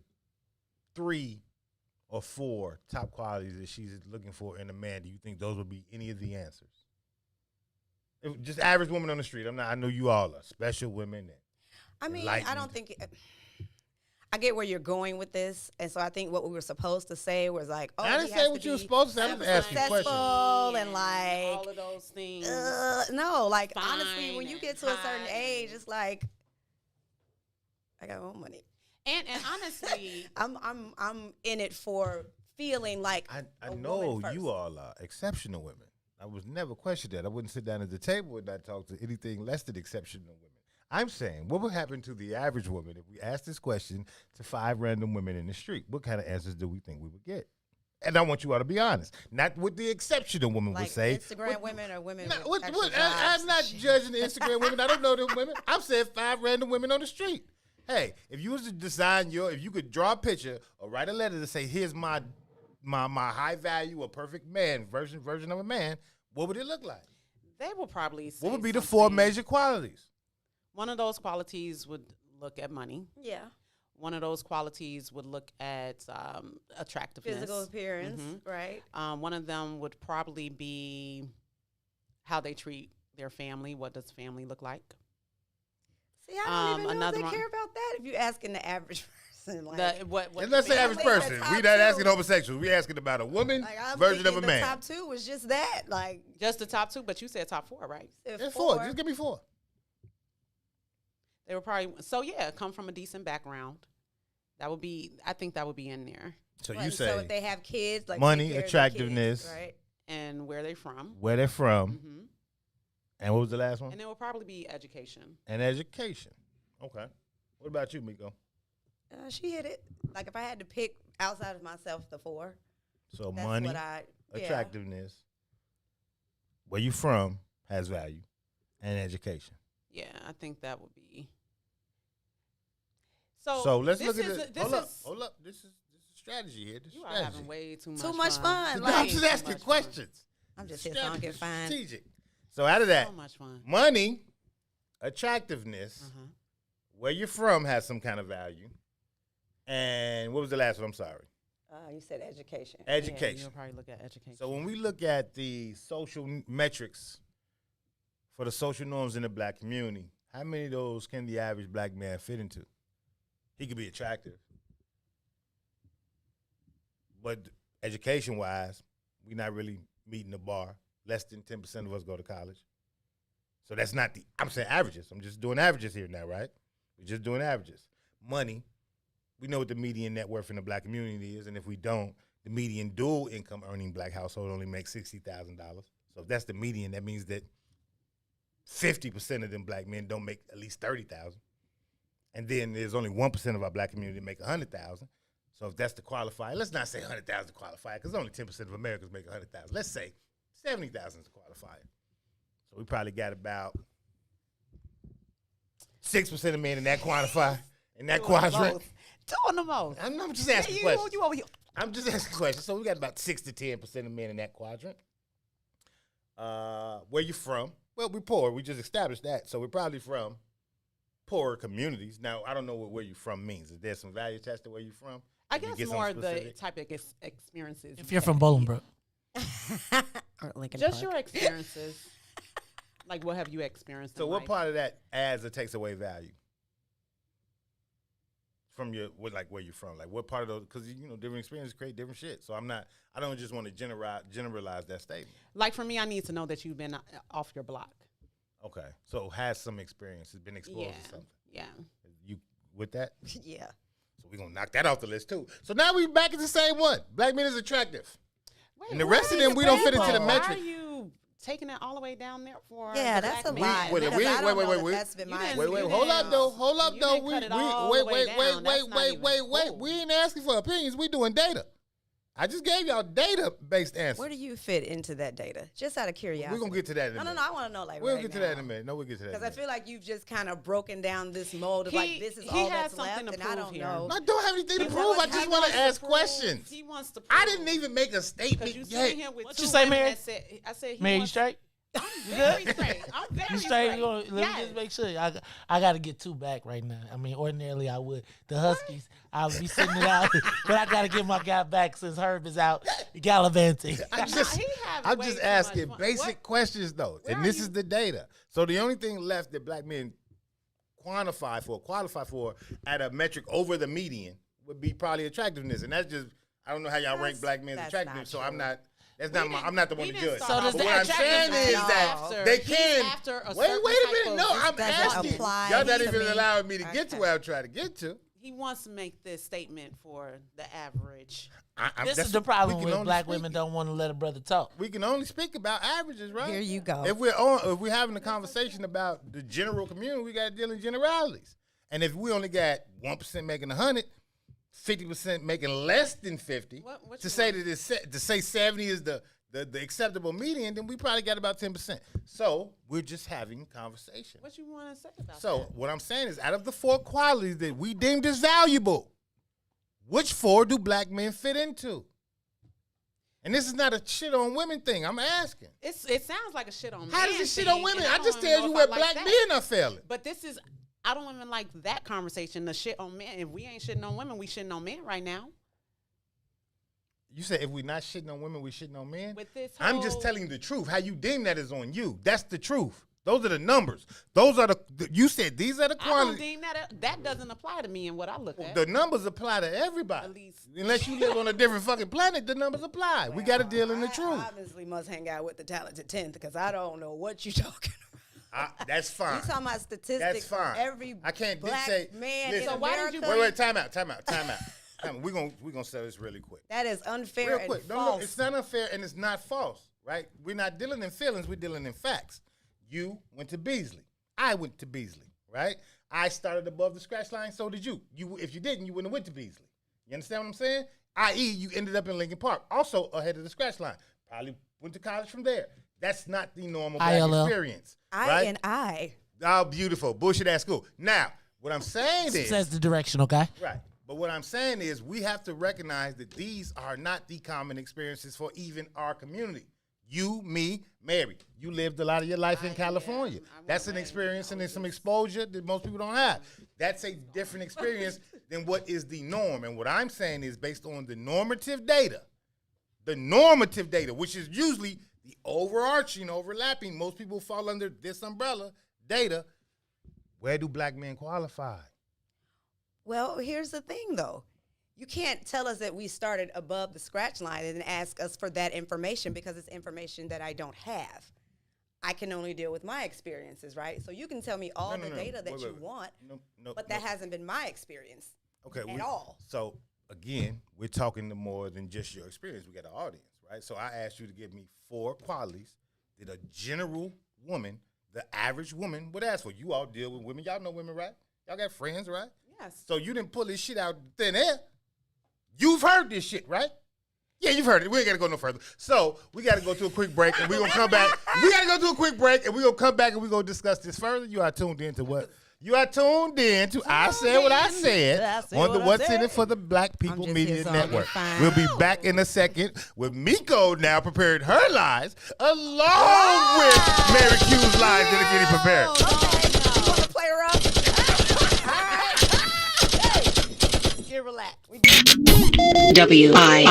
3 or 4 top qualities that she's looking for in a man, do you think those would be any of the answers? Just average woman on the street. I know you all are special women. I mean, I don't think I get where you're going with this, and so I think what we were supposed to say was like, oh, I didn't say what you were supposed to say. I'm just asking questions. successful and like all of those things. No, like honestly, Fine when you and get to a certain hot age, it's like I got my own money. And honestly, I'm in it for feeling like I a know woman first. you all are exceptional women. I was never questioned that. I wouldn't sit down at the table and not talk to anything less than exceptional women. I'm saying, what would happen to the average woman if we asked this question to 5 random women in the street? What kind of answers do we think we would get? And I want you all to be honest. Not what the exceptional woman Like would say. Instagram women or women Not- with actual I'm jobs. not judging the Instagram women. I don't know them women. I'm saying 5 random women on the street. Hey, if you was to design if you could draw a picture or write a letter to say, here's my high value or perfect man version of a man, what would it look like? they will probably say What would be the 4 something. major qualities? One of those qualities would look at money. Yeah. One of those qualities would look at attractiveness. Physical appearance, right? One of them would probably be how they treat their family. What does family look like? See, I don't even know if another they one- care about that. If you're asking the average person, like What Let's say the average family- person. top We not asking 2. homosexuals. We asking about a woman like I'm version of a thinking man. the top 2 was just that, like Just the top 2, but you said top 4, right? It's 4. Just give me 4. They were probably come from a decent background. That would be, I think that would be in there. So Right, you so say if they have kids, like money, take care of their attractiveness. kids, right? And where they from. where they're from, hmm and what was the last one? And it will probably be education. And education. Okay. What about you, Miko? She hit it. Like if I had to pick outside of myself the 4, So that's money, what I attractiveness, where you from has value, and education. Yeah, I think that would be. So, So let's this look at is it. this Hold up. This is strategy here. This is You are strategy. having way too much Too much fun. No, Like, I'm just Way too asking much fun. questions. I'm just here so I don't get fined. Strategic. So out of that, So much fun. money, attractiveness, Uh-huh. where you're from has some kind of value, and what was the last one? I'm sorry. You said education. Yeah, Education. you'll probably look at education. So when we look at the social metrics for the social norms in the black community, how many of those can the average black man fit into? He could be attractive, but education-wise, we're not really meeting the bar. Less than 10% of us go to college. So that's not I'm saying averages. I'm just doing averages here now, right? We're just doing averages. Money, we know what the median net worth in the black community is, and if we don't, the median dual income earning black household only makes $60,000. So if that's the median, that means that 50% of them black men don't make at least $30,000. And then there's only 1% of our black community that make $100,000. So if that's the qualifier, let's not say 100,000 qualifier because only 10% of Americans make 100,000. Let's say 70,000 is the qualifier. So we probably got about 6% of men in that qualifier, in that quadrant. Doing the most. I'm just asking questions. I'm just asking questions. So we got about 6 to 10% of men in that quadrant. Where you from? Well, we're poor. We just established that. So we're probably from poorer communities. Now, I don't know what where you from means. Is there some value attached to where you from? I guess more the type of experiences. If you're from Bolingbrook. Or Lincoln Just Park. your experiences. Like, what have you experienced? So in what life? part of that adds or takes away value? From your, where you're from? Like, what part of those, because, different experiences create different shit. So I don't just want to generalize that statement. Like, for me, I need to know that you've been off your block. Okay. So has some experience, has been exposed to something. Yeah. You with that? Yeah. So we're going to knock that off the list, too. So now we back at the same one. Black men is attractive. Wait, and the rest of them, we don't fit into the metric. Why are you taking it all the way down there for? Yeah, that's a lie. Wait, that's been my wait. Hold up, though. Wait. We ain't asking for opinions. We doing data. I just gave y'all data-based answers. Where do you fit into that data? Just out of curiosity. We're going to get to that in a minute. No, I want to know, we'll get to that in a minute. No, we'll get to that because I feel like you've just kind of broken down this mold of this is all that's left, and I don't know. I don't have anything to prove. I just want to ask questions. He wants to prove. I didn't even make a statement yet. What you say, Mary? I said, Mary, you straight? I'm very straight. I'm very You straight? Let me just make sure. I got to get 2 back right now. I mean, ordinarily I would. The Huskies, I would be sitting it out. But I got to get my guy back since Herb is out gallivanting. I'm just asking basic questions, though. And this is the data. So the only thing left that black men qualify for at a metric over the median would be probably attractiveness. And that's just, I don't know how y'all rank black men's attractiveness, so I'm not. I'm not the one to judge. So does but what I'm saying is that they can. Wait a minute. No, I'm asking. Y'all not even allowing me to get to where I'm trying to get to. He wants to make this statement for the average. This is the problem with black women don't want to let a brother talk. We can only speak about averages, right? Here you go. If we're having a conversation about the general community, we got to deal in generalities. And if we only got 1% making 100. 50% making less than 50 to say 70 is the acceptable median, then we probably got about 10%. So we're just having conversation. What you want to say about that? So what I'm saying is, out of the 4 qualities that we deemed as valuable, which 4 do black men fit into? And this is not a shit on women thing. I'm asking. It sounds like a shit on men. How does it shit on women? I just tell you where black men are failing. But this is. I don't even like that conversation, the shit on men. If we ain't shitting on women, we shitting on men right now. You said if we not shitting on women, we shitting on men? With this I'm just telling you the truth. How you deem that is on you. That's the truth. Those are the numbers. Those are you said these are the quantities. I don't deem that doesn't apply to me and what I look at. The numbers apply to everybody. At least. Unless you live on a different fucking planet, the numbers apply. We got to deal in the truth. I obviously must hang out with the talented 10th because I don't know what you're talking about. That's fine. You talking about statistics? That's fine. Every I can't black dictate. man Listen, in America. Wait, time out. We're gonna settle this really quick. That is unfair and false. No, it's not unfair and it's not false, right? We're not dealing in feelings. We're dealing in facts. You went to Beasley. I went to Beasley, right? I started above the scratch line. So did you. If you didn't, you wouldn't have went to Beasley. You understand what I'm saying? I.e., you ended up in Lincoln Park, also ahead of the scratch line. Probably went to college from there. That's not the normal black experience. I. Oh, beautiful. Bullshit at school. Now, what I'm saying is... Says the directional guy. Right. But what I'm saying is we have to recognize that these are not the common experiences for even our community. You, me, Mary, you lived a lot of your life in California. That's an experience and some exposure that most people don't have. That's a different experience than what is the norm. And what I'm saying is based on the normative data, which is usually the overarching, overlapping, most people fall under this umbrella, data, where do black men qualify? Well, here's the thing, though. You can't tell us that we started above the scratch line and ask us for that information because it's information that I don't have. I can only deal with my experiences, right? So you can tell me all the data that you want, but that hasn't been my experience at all. So, again, we're talking to more than just your experience. We got an audience, right? So I asked you to give me 4 qualities that a general woman, the average woman, would ask for. You all deal with women. Y'all know women, right? Y'all got friends, right? Yes. So you didn't pull this shit out thin air. You've heard this shit, right? Yeah, you've heard it. We ain't got to go no further. So we got to go to a quick break, and we're going to come back. We got to go to a quick break, and we're going to come back, and we're going to discuss this further. You are tuned in to what? You are tuned in to I Said What I Said on the What's In It for the Black People Media Network. We'll be back in a second with Miko now prepared her lies, along with Mary Q's lies that are getting prepared. Okay, you want to play her up? All right. Hey, get relaxed. WIFTBPM.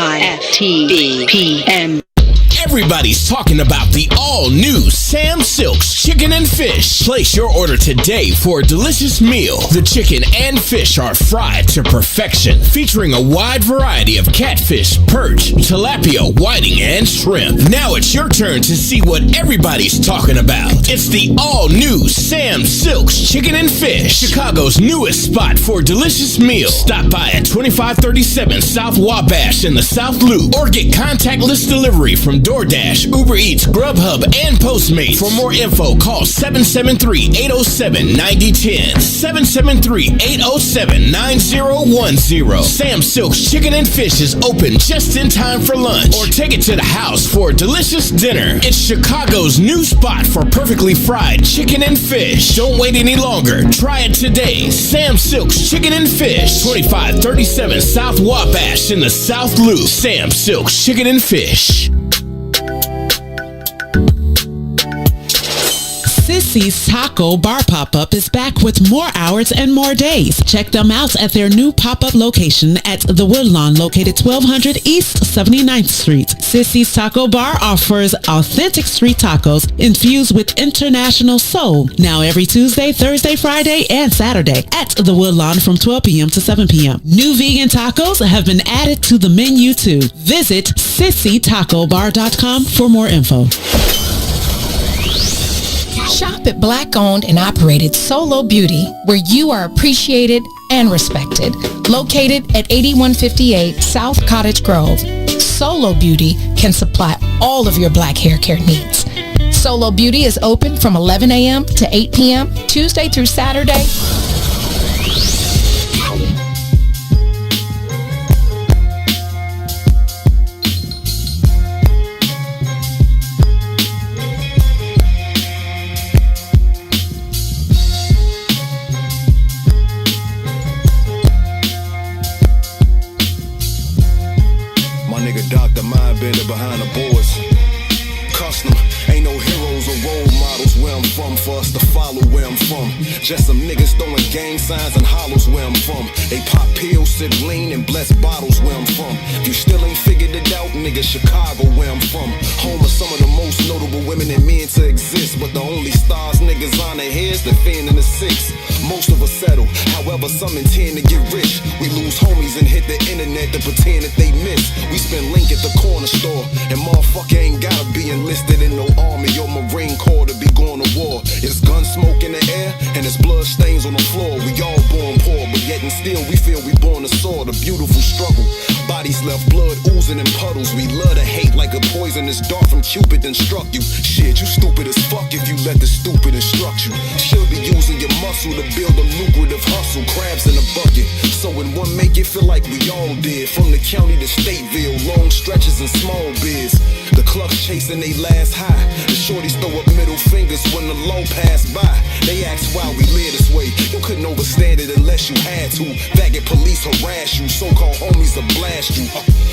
Everybody's talking about the all-new Sam Silk's Chicken and Fish. Place your order today for a delicious meal. The chicken and fish are fried to perfection, featuring a wide variety of catfish, perch, tilapia, whiting, and shrimp. Now it's your turn to see what everybody's talking about. It's the all-new Sam Silk's Chicken and Fish, Chicago's newest spot for delicious meals. Stop by at 2537 South Wabash in the South Loop, or get contactless delivery from DoorDash, Uber Eats, Grubhub, and Postmates. For more info, call 773-807-9010, 773-807-9010. Sam Silk's Chicken and Fish is open just in time for lunch, or take it to the house for a delicious dinner. It's Chicago's new spot for perfectly fried chicken and fish. Don't wait any longer. Try it today. Sam Silk's Chicken and Fish, 2537 South Wabash in the South Loop. Sam Silk's Chicken and Fish. Sissy's Taco Bar Pop-Up is back with more hours and more days. Check them out at their new pop-up location at the Woodlawn, located 1200 East 79th Street. Sissy's Taco Bar offers authentic street tacos infused with international soul. Now every Tuesday, Thursday, Friday, and Saturday at the Woodlawn from 12 p.m. to 7 p.m. New vegan tacos have been added to the menu too. Visit sissytacobar.com for more info. Shop at Black-owned and operated Solo Beauty, where you are appreciated and respected. Located at 8158 South Cottage Grove, Solo Beauty can supply all of your black hair care needs. Solo Beauty is open from 11 a.m. to 8 p.m. Tuesday through Saturday. Behind the boards, custom, ain't no heroes or role models where I'm from for us to follow where I'm from. Just some niggas throwing gang signs and hollows where I'm from. They pop pills, sip lean, and bless bottles where I'm from. If you still ain't figured it out, nigga, Chicago where I'm from. Home of some of the most notable women and men to exist, but the only stars niggas on their heads, the fin and the six. Most of us settle, however some intend to get rich. We lose homies and hit the internet to pretend that they miss. We spend link at the corner store, and motherfucker ain't gotta be enlisted in no army or Marine Corps to be going to war. It's gun smoke in the air, and it's blood stains on the floor. We all born poor, but yet and still we feel we born to soar. The beautiful struggle, bodies left blood oozing in puddles. We love to hate like a poisonous dart from Cupid then struck you. Shit, you stupid as fuck if you let the stupid instruct you. Should be using your muscle to build a lucrative hustle, crabs in a bucket. So when one make it feel like we all did, from the county to Stateville, long stretches and small bids. The clucks chasing they last high. The shorties throw up middle fingers when the low pass by. They ask why we live this way. You couldn't overstand it unless you had to. Faggot police harass you, so-called homies will blast you.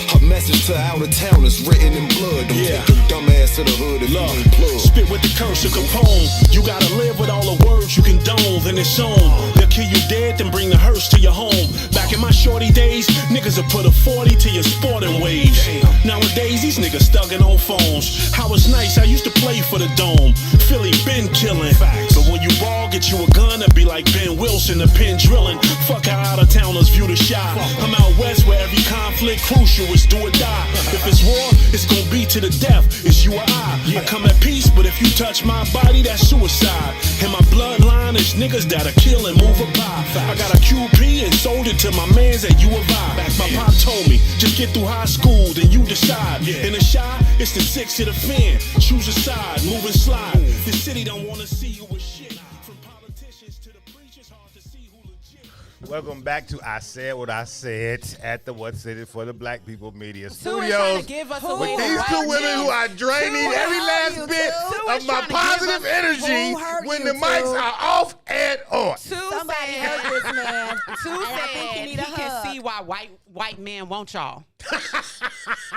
Her message to out of towners written in blood. Don't take your dumb ass to the hood if you ain't plug. Spit with the curse of Capone. You gotta live with all the words you condone, then it's on. They'll kill you dead, then bring the hearse to your home. Back in my shorty days, niggas will put a 40 to your sporting waves. Nowadays, these niggas thugging on phones. How it's nice, I used to play for the Dome. Philly been killing. But when you ball, get you a gun, it'd be like Ben Wilson, the pin drilling. Fuck how out of towners view the shot. I'm out west where every conflict crucial is do or die. If it's war, it's gonna be to the death. It's you or I. I come at peace, but if you touch my body, that's suicide. And my bloodline is niggas that'll kill and move a pie. I got a QP and sold it to my mans at U of I. My pop told me, just get through high school, then you decide. In the shy, it's the six to the fin. Choose a side, move and slide. The city don't wanna see you with shit. From politicians to the preachers, hard to see who legit. Welcome back to I Said What I Said at the What's In It for the Black People Media Two is trying to Studios. give us With away to these white two women men. who are draining Two, every who last hurt you, bit Two? of my Trying to give positive us- energy Who hurt when you, the mics Two? are off and on. Somebody hurt this man. Two And said I think he he need a can hug. see why white men want y'all.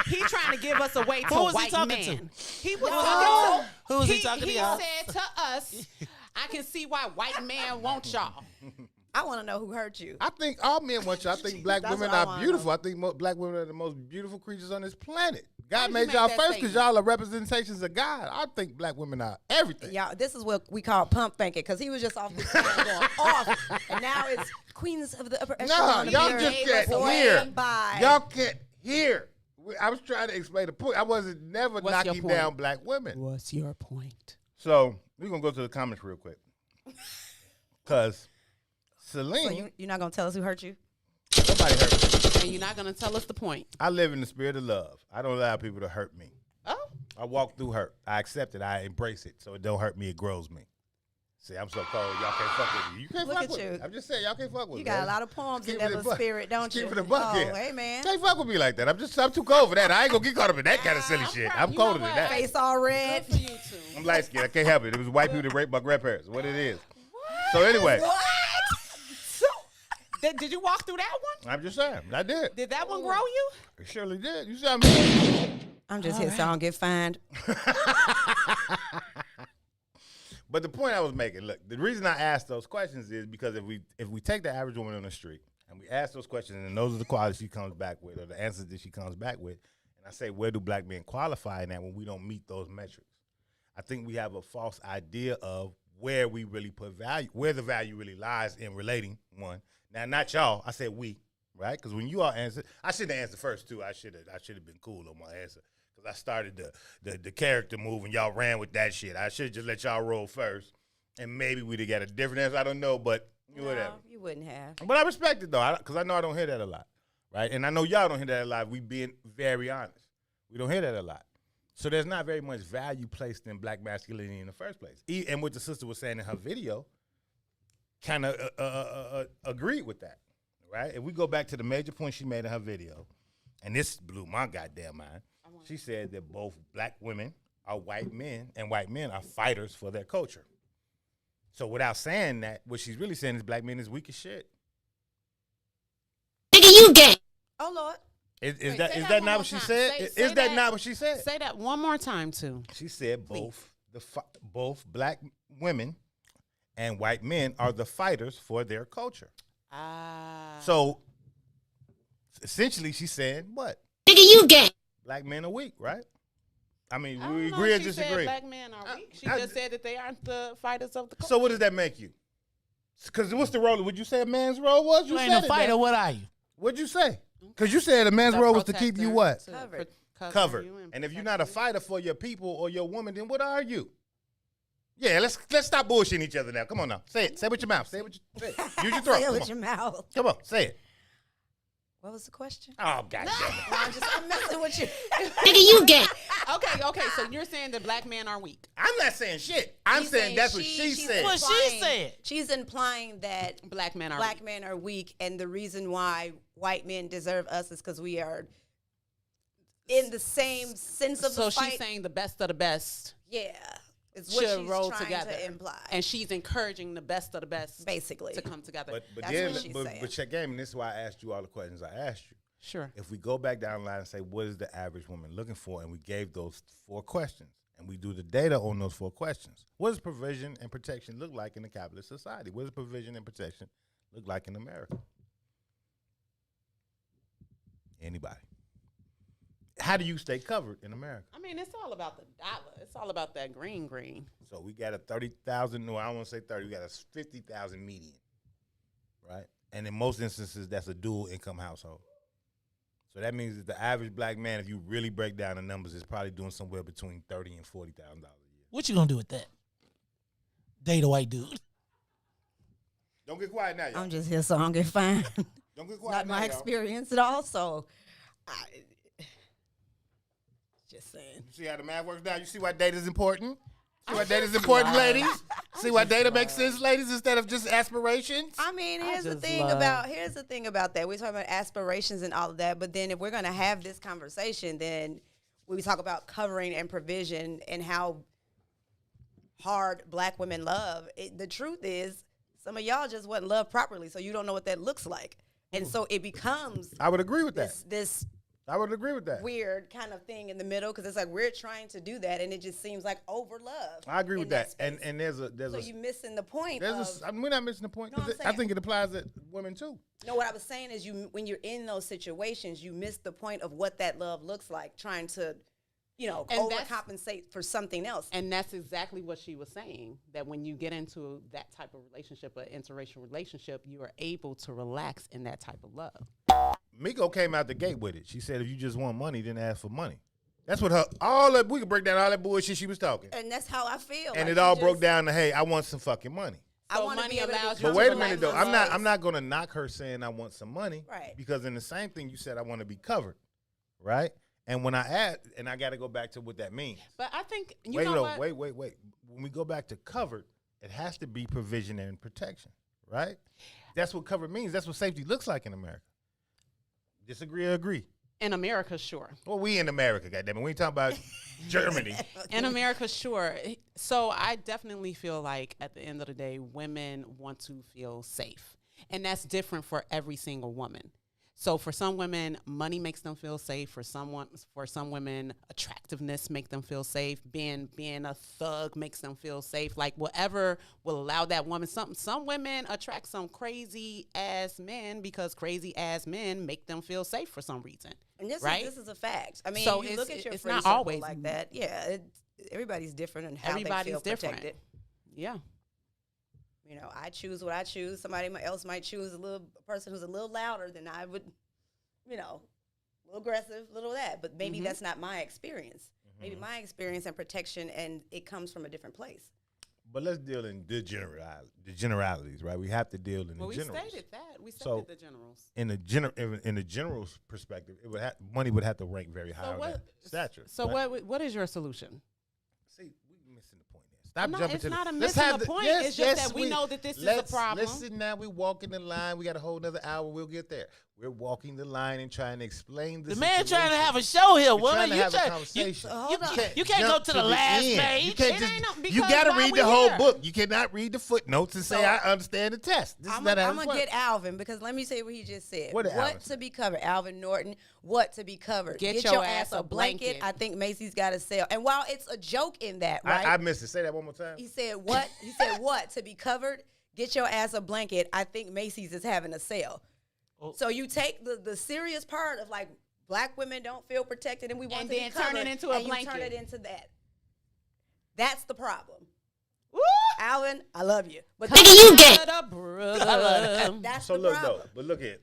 He trying to give us away to Who was he white talking men. to? He was No. talking to. Who was he talking to, He y'all? said to us, "I can see why white men want y'all." I want to know who hurt you. I think all men want you. I think black That's women what I are wanna beautiful. know. I think black women are the most beautiful creatures on this planet. God did you made make y'all that first because statement? y'all are representations of God. I think black women are everything. Y'all, this is what we call pump faking because he was just off the stand going off, and now it's queens of the upper No, echelon. y'all of just the can't earth. hear. By. Y'all can't hear. I was trying to explain the point. I wasn't never What's your knocking point? down black women. What's your point? So we're gonna go to the comments real quick. Cause Celine, So you're not gonna tell us who hurt you? nobody hurt me. And you're not gonna tell us the point. I live in the spirit of love. I don't allow people to hurt me. Oh, I walk through hurt. I accept it. I embrace it. So it don't hurt me. It grows me. See, I'm so cold. Y'all can't fuck with me. You can't Look fuck at with you. me. I'm just saying, y'all can't fuck with me. You got man. a lot of poems in Keep it that a little buck. spirit, don't you? Keep it a buck, oh, yeah. hey man. Can't fuck with me like that. I'm too cold for that. I ain't gonna get caught up in that kind of silly shit. I'm you know colder than what? that. Face all red. good for you two. I'm light skinned. I can't help it. It was white people that raped my grandparents. What it is. So anyway, What? Did you walk through that one? I'm just saying. I did. Did that one grow you? It surely did. You see what I mean? I'm just here so I don't get fined. But the point I was making, look, the reason I asked those questions is because if we take the average woman on the street and we ask those questions and those are the qualities she comes back with or the answers that she comes back with, and I say, where do black men qualify in that when we don't meet those metrics? I think we have a false idea of where we really put value, where the value really lies in relating, one. Now, not y'all. I said we, right? Because when you all answered, I should have answered first, too. I should have been cool on my answer. Because I started the character move and y'all ran with that shit. I should have just let y'all roll first. And maybe we'd have got a different answer. I don't know, but whatever. No, you wouldn't have. But I respect it, though, because I know I don't hear that a lot, right? And I know y'all don't hear that a lot. We being very honest. We don't hear that a lot. So there's not very much value placed in black masculinity in the first place. And what the sister was saying in her video kind of agreed with that, right? If we go back to the major point she made in her video, and this blew my goddamn mind, she said that both black women are white men and white men are fighters for their culture. So without saying that, what she's really saying is black men is weak as shit. Nigga, you gay. Oh, Lord. Is Wait, that say is that that one not more what she time. said? Say Is that that. not what she said? Say that one more time, too. She said both black women and white men are the fighters for their culture. So essentially, she's saying what? Nigga, you gay. Black men are weak, right? I mean, I we don't know agree if or she said disagree. black men are weak. She I- just said that they aren't the fighters of the culture. So what does that make you? Because what's the role? Would you say a man's role was? You ain't said a it, fighter. man. What are you? What'd you say? Because you said a man's The role was to keep you protector, what? to Covered. Covered. you And if you're protect not a fighter for your people or your woman, then what are you? Yeah, let's stop bullshitting each other now. Come on now. Say it. Say it with your mouth. Say it with your use your throat. Say it Come with on. your mouth. Come on. Say it. What was the question? Oh, God damn it. I'm messing with you. Nigga, you gay. Okay, so you're saying that black men are weak. I'm not saying shit. I'm He's saying that's what she's she said. What she implying- said. She's implying that Black men are black weak. men are weak, and the reason why white men deserve us is because we are in the same sense of So the fight. she's saying the best of the best yeah, is what should she's roll trying together. to imply. And she's encouraging the best of the best Basically. to come together. But That's then, what she's saying. but check game, and this is why I asked you all the questions I asked you. Sure. If we go back down the line and say, what is the average woman looking for? And we gave those 4 questions, and we do the data on those 4 questions. What does provision and protection look like in a capitalist society? What does provision and protection look like in America? Anybody? How do you stay covered in America? I mean, it's all about the dollar. It's all about that green. So we got a 30,000, no, I don't want to say 30, we got a 50,000 median, right? And in most instances, that's a dual income household. So that means that the average black man, if you really break down the numbers, is probably doing somewhere between $30,000 and $40,000 a year. What you gonna do with that? Date a white dude. Don't get quiet now, y'all. I'm just here so I don't get fined. Don't get It's quiet not now, my y'all. experience at all, so just saying. You see how the math works now? You see why data is important? See why data's important, ladies? See why data makes sense, ladies, instead of just aspirations? I mean, here's the just thing love- about that. We're talking about aspirations and all of that, but then if we're gonna have this conversation, then we talk about covering and provision and how hard black women love. The truth is, some of y'all just wasn't loved properly, so you don't know what that looks like, and so it becomes. I would agree with that. This I would agree with that. weird kind of thing in the middle because it's like we're trying to do that, and it just seems like over love. I agree with in that. space. And there's so a you missing the point. I mean, we're not missing the point. No, I'm 'cause I saying- think it applies to women too. No, what I was saying is when you're in those situations, you miss the point of what that love looks like, trying to, And overcompensate for something else. And that's exactly what she was saying, that when you get into that type of relationship, an interracial relationship, you are able to relax in that type of love. Miko came out the gate with it. She said, if you just want money, then ask for money. That's what we could break down all that bullshit she was talking. And that's how I feel. And like it all you broke just- down to, hey, I want some fucking money. I want to be able to allows become But wait a the minute though, life of I'm not gonna knock her saying I want some money. Right. Because in the same thing you said I want to be covered. Right? And when I add, and I gotta go back to what that means. But I think, Wait. When we go back to covered, it has to be provision and protection, right? That's what covered means. That's what safety looks like in America. Disagree or agree? In America, sure. Well, we in America, goddammit. We ain't talking about Germany. In America, sure. So I definitely feel like at the end of the day, women want to feel safe. And that's different for every single woman. So for some women, money makes them feel safe. For some women, attractiveness makes them feel safe. Being a thug makes them feel safe. Like whatever will allow that woman. Some women attract some crazy ass men because crazy ass men make them feel safe for some reason. And this is a fact. I mean, So you look at your it's friend not circle always like that. Yeah, everybody's different and how Everybody's they feel different. protected. Yeah. You know, I choose what I choose. Somebody else might choose a person who's a little louder than I would, a little aggressive, a little that. But maybe that's not my experience. Maybe my experience and protection, and it comes from a different place. But let's deal in the generalities, right? We have to deal in the generals. We stated that. We stated the generals. In the general's perspective, money would have to rank very high on that stature. So what is your solution? See, we missing the point there. Stop jumping it's to not a let's missing have the point. It's just that we know that this is a problem. Listen now, we walking the line. We got a whole nother hour. We'll get there. We're walking the line and trying to explain The man trying to have a show here, woman. Trying to have a conversation. You can't go to the last page. You can't you got to read the whole book. You cannot read the footnotes and say I understand the test. This is not how I'm it gonna works. get Alvin because let me say what he just said. What did Alvin to be covered? Alvin Norton. What to be covered? Get your ass a blanket. I think Macy's got a sale. And while it's a joke in that, right? I missed it. Say that one more time. He said what? He said what to be covered? Get your ass a blanket. I think Macy's is having a sale. So you take the serious part of like black women don't feel protected and we want And to then be covered, turn it into a and blanket. You turn it into that. That's the problem. Alvin, I love you. But Nigga, you gay. That's So the look problem. though, but look at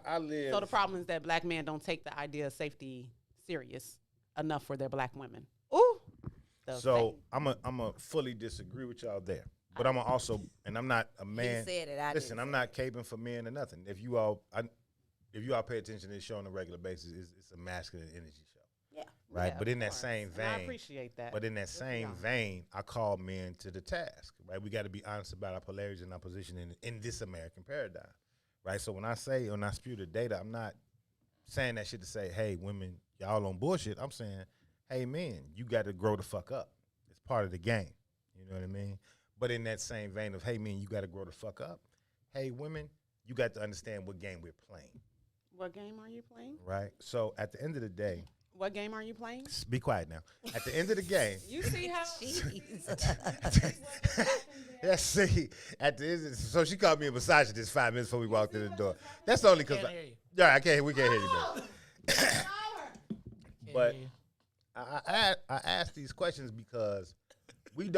I live. So the problem is that black men don't take the idea of safety serious enough for their black women. Ooh. So I'm a fully disagree with y'all there. But I'm also, and I'm not a man. said it, I listen, didn't I'm not caping for men or nothing. If you all pay attention to this show on a regular basis, it's a masculine energy show. Yeah. Right. Yeah, but in of that course. same And I vein, appreciate that. But in that same vein, I call men to the task. Right. We got to be honest about our polarities and our position in this American paradigm. Right. So when I spew the data, I'm not saying that shit to say, hey, women, y'all on bullshit. I'm saying, hey, men, you got to grow the fuck up. It's part of the game. You know what I mean? But in that same vein of, hey, men, you got to grow the fuck up. Hey, women, you got to understand what game we're playing. What game are you playing? Right? So at the end of the day. What game are you playing? Be quiet now. At the end of the game. You see how? Let's see. At the end, so she called me a misogynist 5 minutes before we walked in the door. That's only because. Yeah, we can't hear you, baby. But I ask these questions because we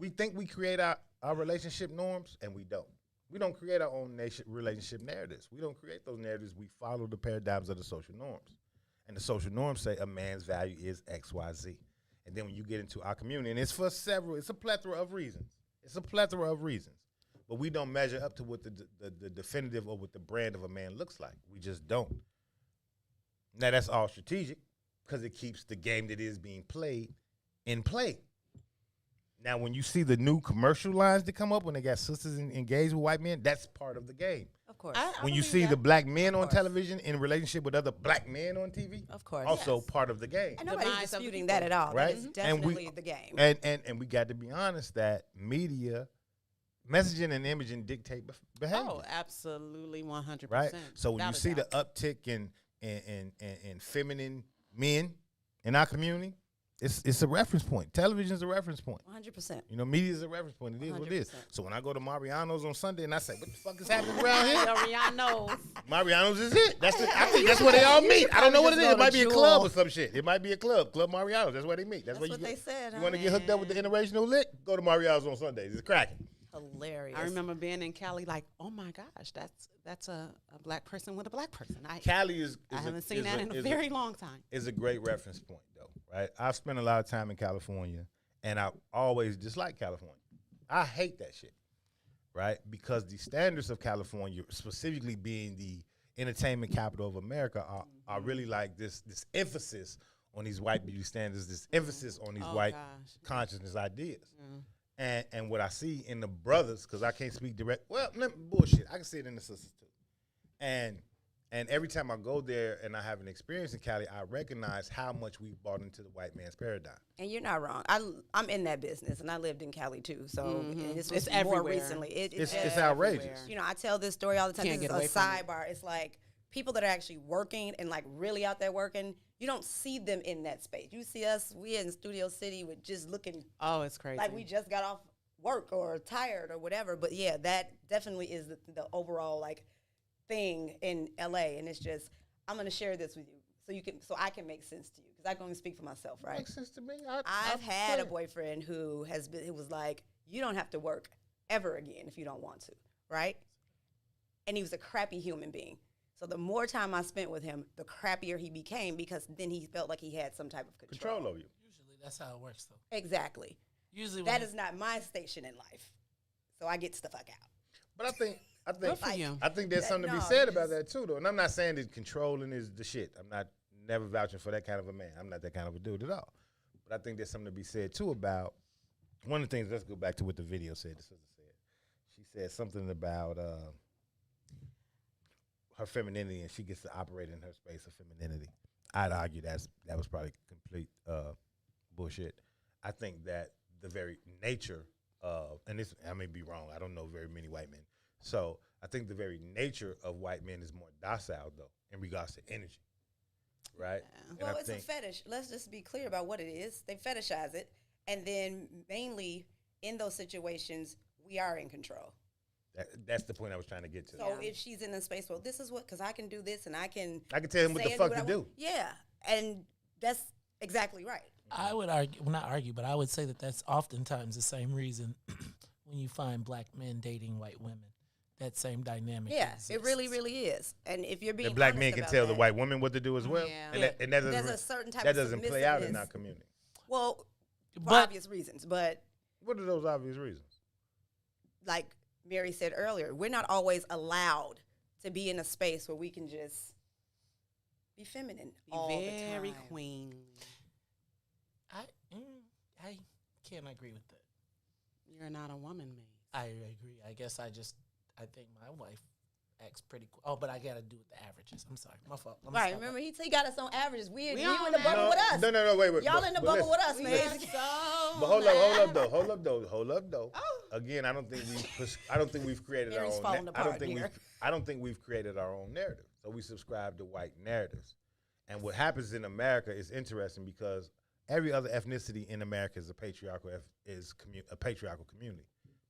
think we create our relationship norms, and we don't. We don't create our own relationship narratives. We don't create those narratives. We follow the paradigms of the social norms. And the social norms say a man's value is X, Y, Z. And then when you get into our community, and it's a plethora of reasons. But we don't measure up to what the definitive or what the brand of a man looks like. We just don't. Now, that's all strategic because it keeps the game that is being played in play. Now, when you see the new commercial lines that come up when they got sisters engaged with white men, that's part of the game. Of course. When you see the black men on television in relationship with other black men on TV, of course, also part of the game. And nobody's disputing that at all. Right? That is definitely the game. And we got to be honest that media, messaging and imaging dictate behavior. Oh, absolutely, 100%. Right? So when you see the uptick in feminine men in our community, it's a reference point. Television is a reference point. 100%. You know, media is a reference point. It is what it is. So when I go to Mariano's on Sunday and I say, what the fuck is happening around here? Mariano's is it. I think that's where they all meet. I don't know what it is. It might be a club or some shit. It might be a club. Club Mariano's. That's where they meet. That's what they said. You want to get hooked up with the interracial lick? Go to Mariano's on Sundays. It's cracking. Hilarious. I remember being in Cali like, oh my gosh, that's a black person with a black person. Cali I haven't seen that in a very long time. It's a great reference point though, right? I've spent a lot of time in California and I always disliked California. I hate that shit, right? Because the standards of California, specifically being the entertainment capital of America, are really like this emphasis on these white beauty standards, this emphasis on these white consciousness ideas. And what I see in the brothers, because I can't speak direct, bullshit. I can see it in the sisters too. And every time I go there and I have an experience in Cali, I recognize how much we've bought into the white man's paradigm. And you're not wrong. I'm in that business, and I lived in Cali too. So and this was It's more everywhere. recently. It's outrageous. You know, I tell this story all the time. Can't This get is away a from sidebar. It's like people that are actually working and like really out there working, you don't see them in that space. You see us, we in Studio City with just looking. Oh, it's crazy. Like we just got off work or tired or whatever. But yeah, that definitely is the overall like thing in LA. And it's just, I'm going to share this with you so I can make sense to you. Because I can only speak for myself, right? Makes sense to me. I've had a boyfriend who was like, you don't have to work ever again if you don't want to, right? And he was a crappy human being. So the more time I spent with him, the crappier he became because then he felt like he had some type of control over you. Usually that's how it works, though. Exactly. Usually that is not my station in life. So I get the fuck out. But I think there's something to be no, said about that too, though. And I'm not saying that controlling is the shit. I'm not never vouching for that kind of a man. I'm not that kind of a dude at all. But I think there's something to be said too about one of the things. Let's go back to what the video said. The sister said. She said something about her femininity, and she gets to operate in her space of femininity. I'd argue that was probably complete bullshit. I think that the very nature of, and this, I may be wrong, I don't know very many white men. So I think the very nature of white men is more docile, though, in regards to energy, right? Yeah. Well, it's a fetish. Let's just be clear about what it is. They fetishize it, and then mainly in those situations, we are in control. That's the point I was trying to get to. So if she's in a space, well, this is what, because I can do this, and I can tell him what the fuck to do. Yeah, and that's exactly right. I would argue, well, not argue, but I would say that that's oftentimes the same reason when you find black men dating white women. That same dynamic. Yeah, exists. it really, really is. And if you're being the black men can tell the white women what to do as well. Yeah. And that doesn't, there's a certain type that of doesn't play out in our community. Well, for obvious reasons, but what are those obvious reasons? Like Mary said earlier, we're not always allowed to be in a space where we can just be feminine all the time. Very queen. I can't agree with that. You're not a woman, man. I agree. I guess I think my wife acts pretty cool. Oh, but I got to do with the averages. I'm sorry. My fault. Right. Remember, he got us on averages. We in the bubble with us. No, wait. Y'all in the bubble with us, man. But hold up, though. Again, I don't think we've created our own. I don't think we've created our own narrative. So we subscribe to white narratives. And what happens in America is interesting because every other ethnicity in America is a patriarchal community.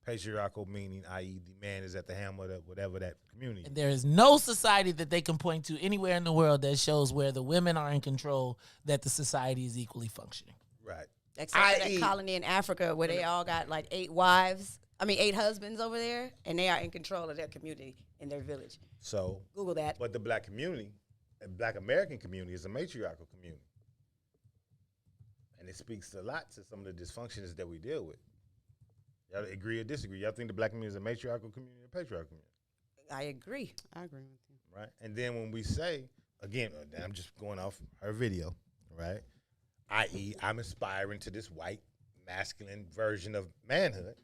Patriarchal meaning, i.e., the man is at the helm of whatever that community. And there is no society that they can point to anywhere in the world that shows where the women are in control, that the society is equally functioning. Right. Except for that colony in Africa where they all got like 8 husbands over there, and they are in control of their community in their village. So Google that. But the black community, the black American community, is a matriarchal community. And it speaks a lot to some of the dysfunctions that we deal with. Y'all agree or disagree? Y'all think the black community is a matriarchal community or patriarchal community? I agree. I agree with you. Right? And then when we say, again, I'm just going off her video, right? I.e., I'm aspiring to this white masculine version of manhood.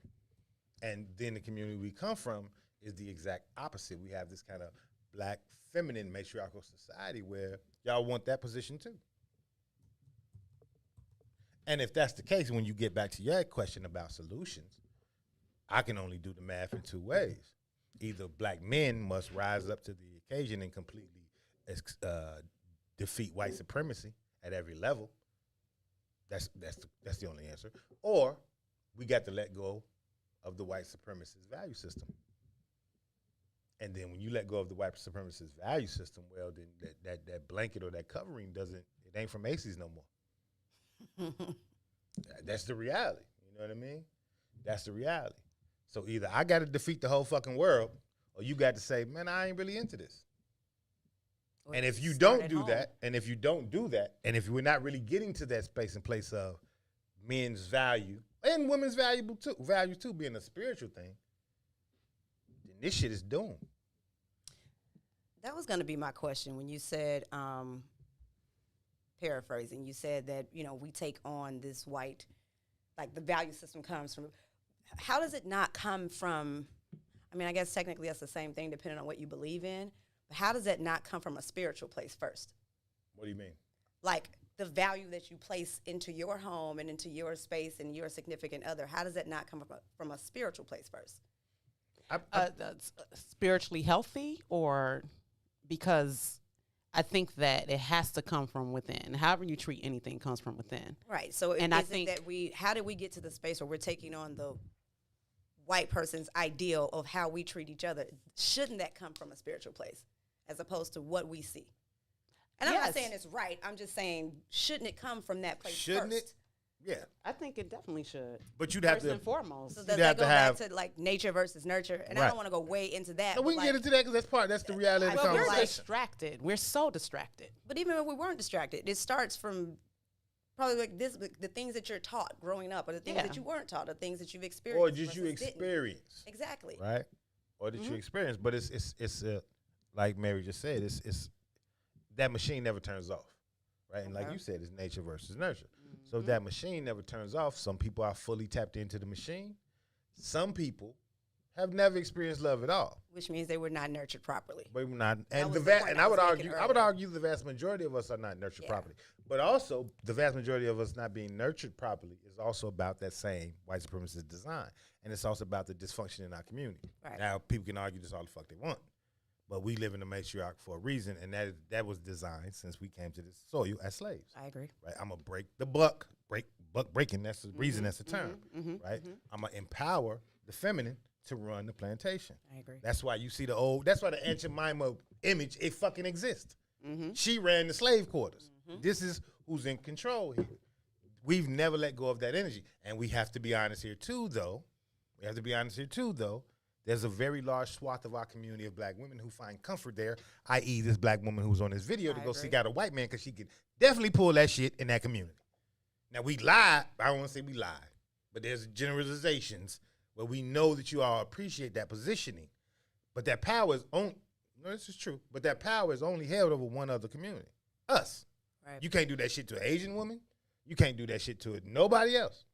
And then the community we come from is the exact opposite. We have this kind of black, feminine, matriarchal society where y'all want that position too. And if that's the case, when you get back to your question about solutions, I can only do the math in two ways. Either black men must rise up to the occasion and completely defeat white supremacy at every level. That's the only answer. Or we got to let go of the white supremacist value system. And then when you let go of the white supremacist value system, well, then that blanket or that covering it ain't from Macy's no more. That's the reality. You know what I mean? That's the reality. So either I got to defeat the whole fucking world, or you got to say, man, I ain't really into this. Or and if you don't do that, and if if we're not really getting to that space and place of men's value and women's value too being a spiritual thing, then this shit is doomed. That was going to be my question when you said, paraphrasing, you said that, we take on this white, like the value system comes from, how does it not come from, I guess technically that's the same thing depending on what you believe in, but how does that not come from a spiritual place first? What do you mean? Like the value that you place into your home and into your space and your significant other, how does that not come from a spiritual place first? That's spiritually healthy, or because I think that it has to come from within. However you treat anything comes from within. Right. So and I think that how did we get to the space where we're taking on the white person's ideal of how we treat each other? Shouldn't that come from a spiritual place as opposed to what we see? And I'm not saying it's right. I'm just saying, shouldn't it come from that place Shouldn't first? it? Yeah. I think it definitely should. But you'd have first to and foremost. So does that go back to like nature versus nurture? And Right. I don't want to go way into that. No, we can get into that because that's the reality of the Well, we're conversation. distracted. We're so distracted. But even if we weren't distracted, it starts from probably like this: the things that you're taught growing up, or the things that you weren't taught, or things that you've experienced, Or just you versus didn't. experience. Exactly. Right? Or that you experience. But it's like Mary just said, it's that machine never turns off. Right? And like you said, it's nature versus nurture. So if that machine never turns off, some people are fully tapped into the machine. Some people have never experienced love at all. Which means they were not nurtured properly. But we're not, and I would argue the vast majority of us are not nurtured properly. But also, the vast majority of us not being nurtured properly is also about that same white supremacist design, and it's also about the dysfunction in our community. Right. Now, people can argue this all the fuck they want, but we live in a matriarch for a reason, and that was designed since we came to this soil as slaves. I agree. Right, I'm gonna break the buck breaking. That's the reason. That's the term. Right, I'm gonna empower the feminine to run the plantation. I agree. That's why you see that's why the Aunt Jemima image, it fucking exists. She ran the slave quarters. This is who's in control here. We've never let go of that energy. And we have to be honest here too, though. There's a very large swath of our community of black women who find comfort there, i.e. this black woman who's on this video to go seek out a white man because she can definitely pull that shit in that community. Now, we lie. I don't want to say we lie, but there's generalizations where we know that you all appreciate that positioning. But that power is this is true, but that power is only held over one other community, us. Right. You can't do that shit to an Asian woman. You can't do that shit to nobody else.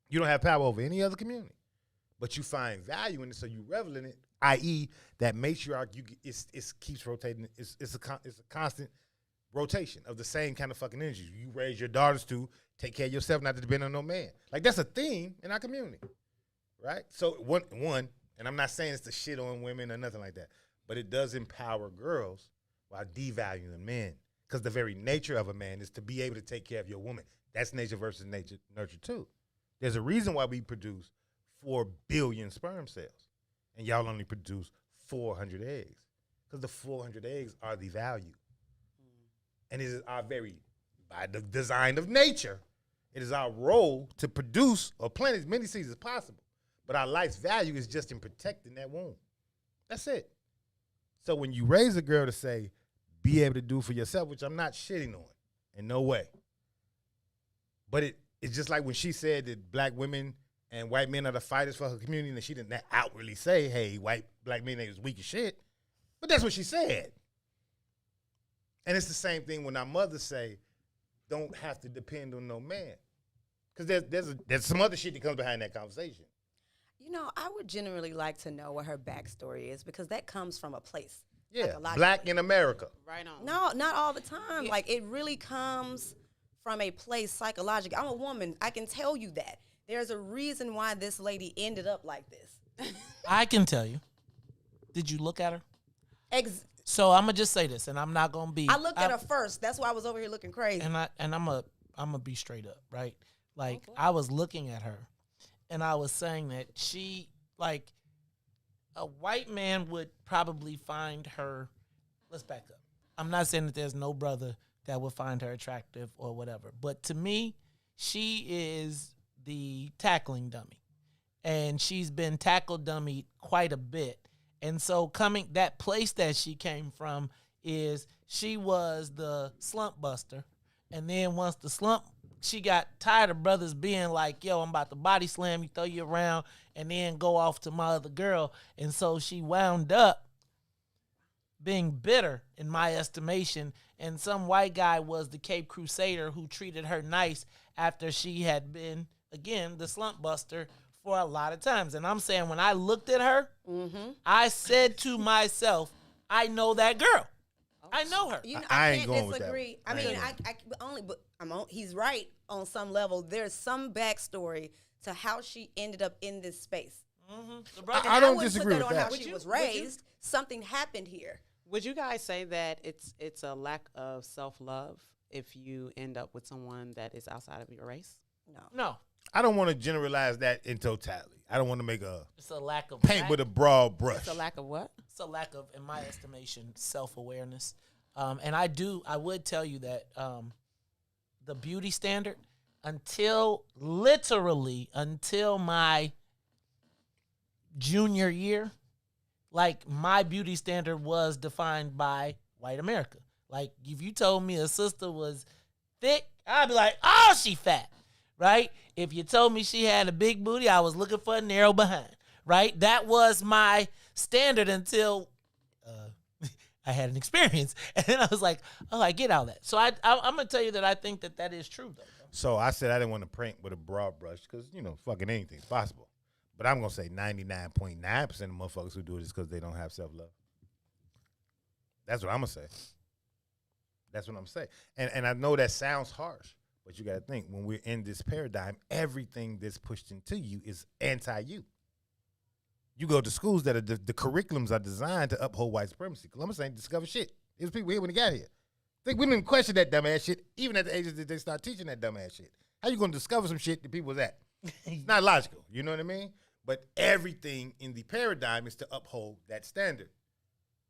You don't have power over any other community. But you find value in it, so you revel in it, i.e. that matriarch, it keeps rotating. It's a constant rotation of the same kind of fucking energy. You raise your daughters to take care of yourself, not to depend on no man. Like, that's a theme in our community, right? So, one, and I'm not saying it's to shit on women or nothing like that, but it does empower girls while devaluing men. Because the very nature of a man is to be able to take care of your woman. That's nature versus nurture too. There's a reason why we produce 4 billion sperm cells, and y'all only produce 400 eggs. Because the 400 eggs are the value. And it is our by the design of nature, it is our role to produce or plant as many seeds as possible. But our life's value is just in protecting that womb. That's it. So when you raise a girl to say, be able to do for yourself, which I'm not shitting on in no way. But it's just like when she said that black women and white men are the fighters for her community, and she didn't outwardly say, hey, black men is weak as shit. But that's what she said. And it's the same thing when our mothers say, don't have to depend on no man. Because there's some other shit that comes behind that conversation. You know, I would generally like to know what her backstory is because that comes from a place. Yeah, black in America. Right on. No, not all the time. Yeah. Like, it really comes from a place psychologically. I'm a woman. I can tell you that. There's a reason why this lady ended up like this. I can tell you. Did you look at her? So I'm gonna just say this, and I'm not gonna be. I looked at her first. That's why I was over here looking crazy. And I'm gonna be straight up, right? Like, I was looking at her, and I was saying that she, like, a white man would probably find her. Let's back up. I'm not saying that there's no brother that would find her attractive or whatever, but to me, she is the tackling dummy, and she's been tackle dummied quite a bit. And so that place that she came from is she was the slump buster. And then once she got tired of brothers being like, yo, I'm about to body slam you, throw you around, and then go off to my other girl. And so she wound up being bitter, in my estimation. And some white guy was the Cape Crusader who treated her nice after she had been, again, the slump buster for a lot of times. And I'm saying, when I looked at her, I said to myself, I know that girl. I know her. You know, I can't ain't going disagree. with that. I mean, but he's right on some level. There's some backstory to how she ended up in this space. I don't disagree with on that. how she was raised. Something happened here. Would you guys say that it's a lack of self-love if you end up with someone that is outside of your race? No. I don't want to generalize that in totality. I don't want to make it's a lack of paint with a broad brush. It's a lack of what? It's a lack of, in my estimation, self-awareness. And I would tell you that the beauty standard, until my junior year, like, my beauty standard was defined by white America. Like, if you told me a sister was thick, I'd be like, oh, she fat. Right? If you told me she had a big booty, I was looking for a narrow behind. Right? That was my standard until I had an experience. And then I was like, oh, I get all that. So I'm going to tell you that I think that is true, though. So I said I didn't want to paint with a broad brush because, fucking anything's possible. But I'm going to say 99.9% of motherfuckers who do it is because they don't have self-love. That's what I'm going to say. That's what I'm saying. And I know that sounds harsh. But you got to think, when we're in this paradigm, everything that's pushed into you is anti-you. You go to schools that are the curriculums are designed to uphold white supremacy. Columbus ain't discovered shit. It was people here when he got here. Think we didn't question that dumbass shit, even at the ages that they start teaching that dumbass shit. How you going to discover some shit that people was at? It's not logical. You know what I mean? But everything in the paradigm is to uphold that standard.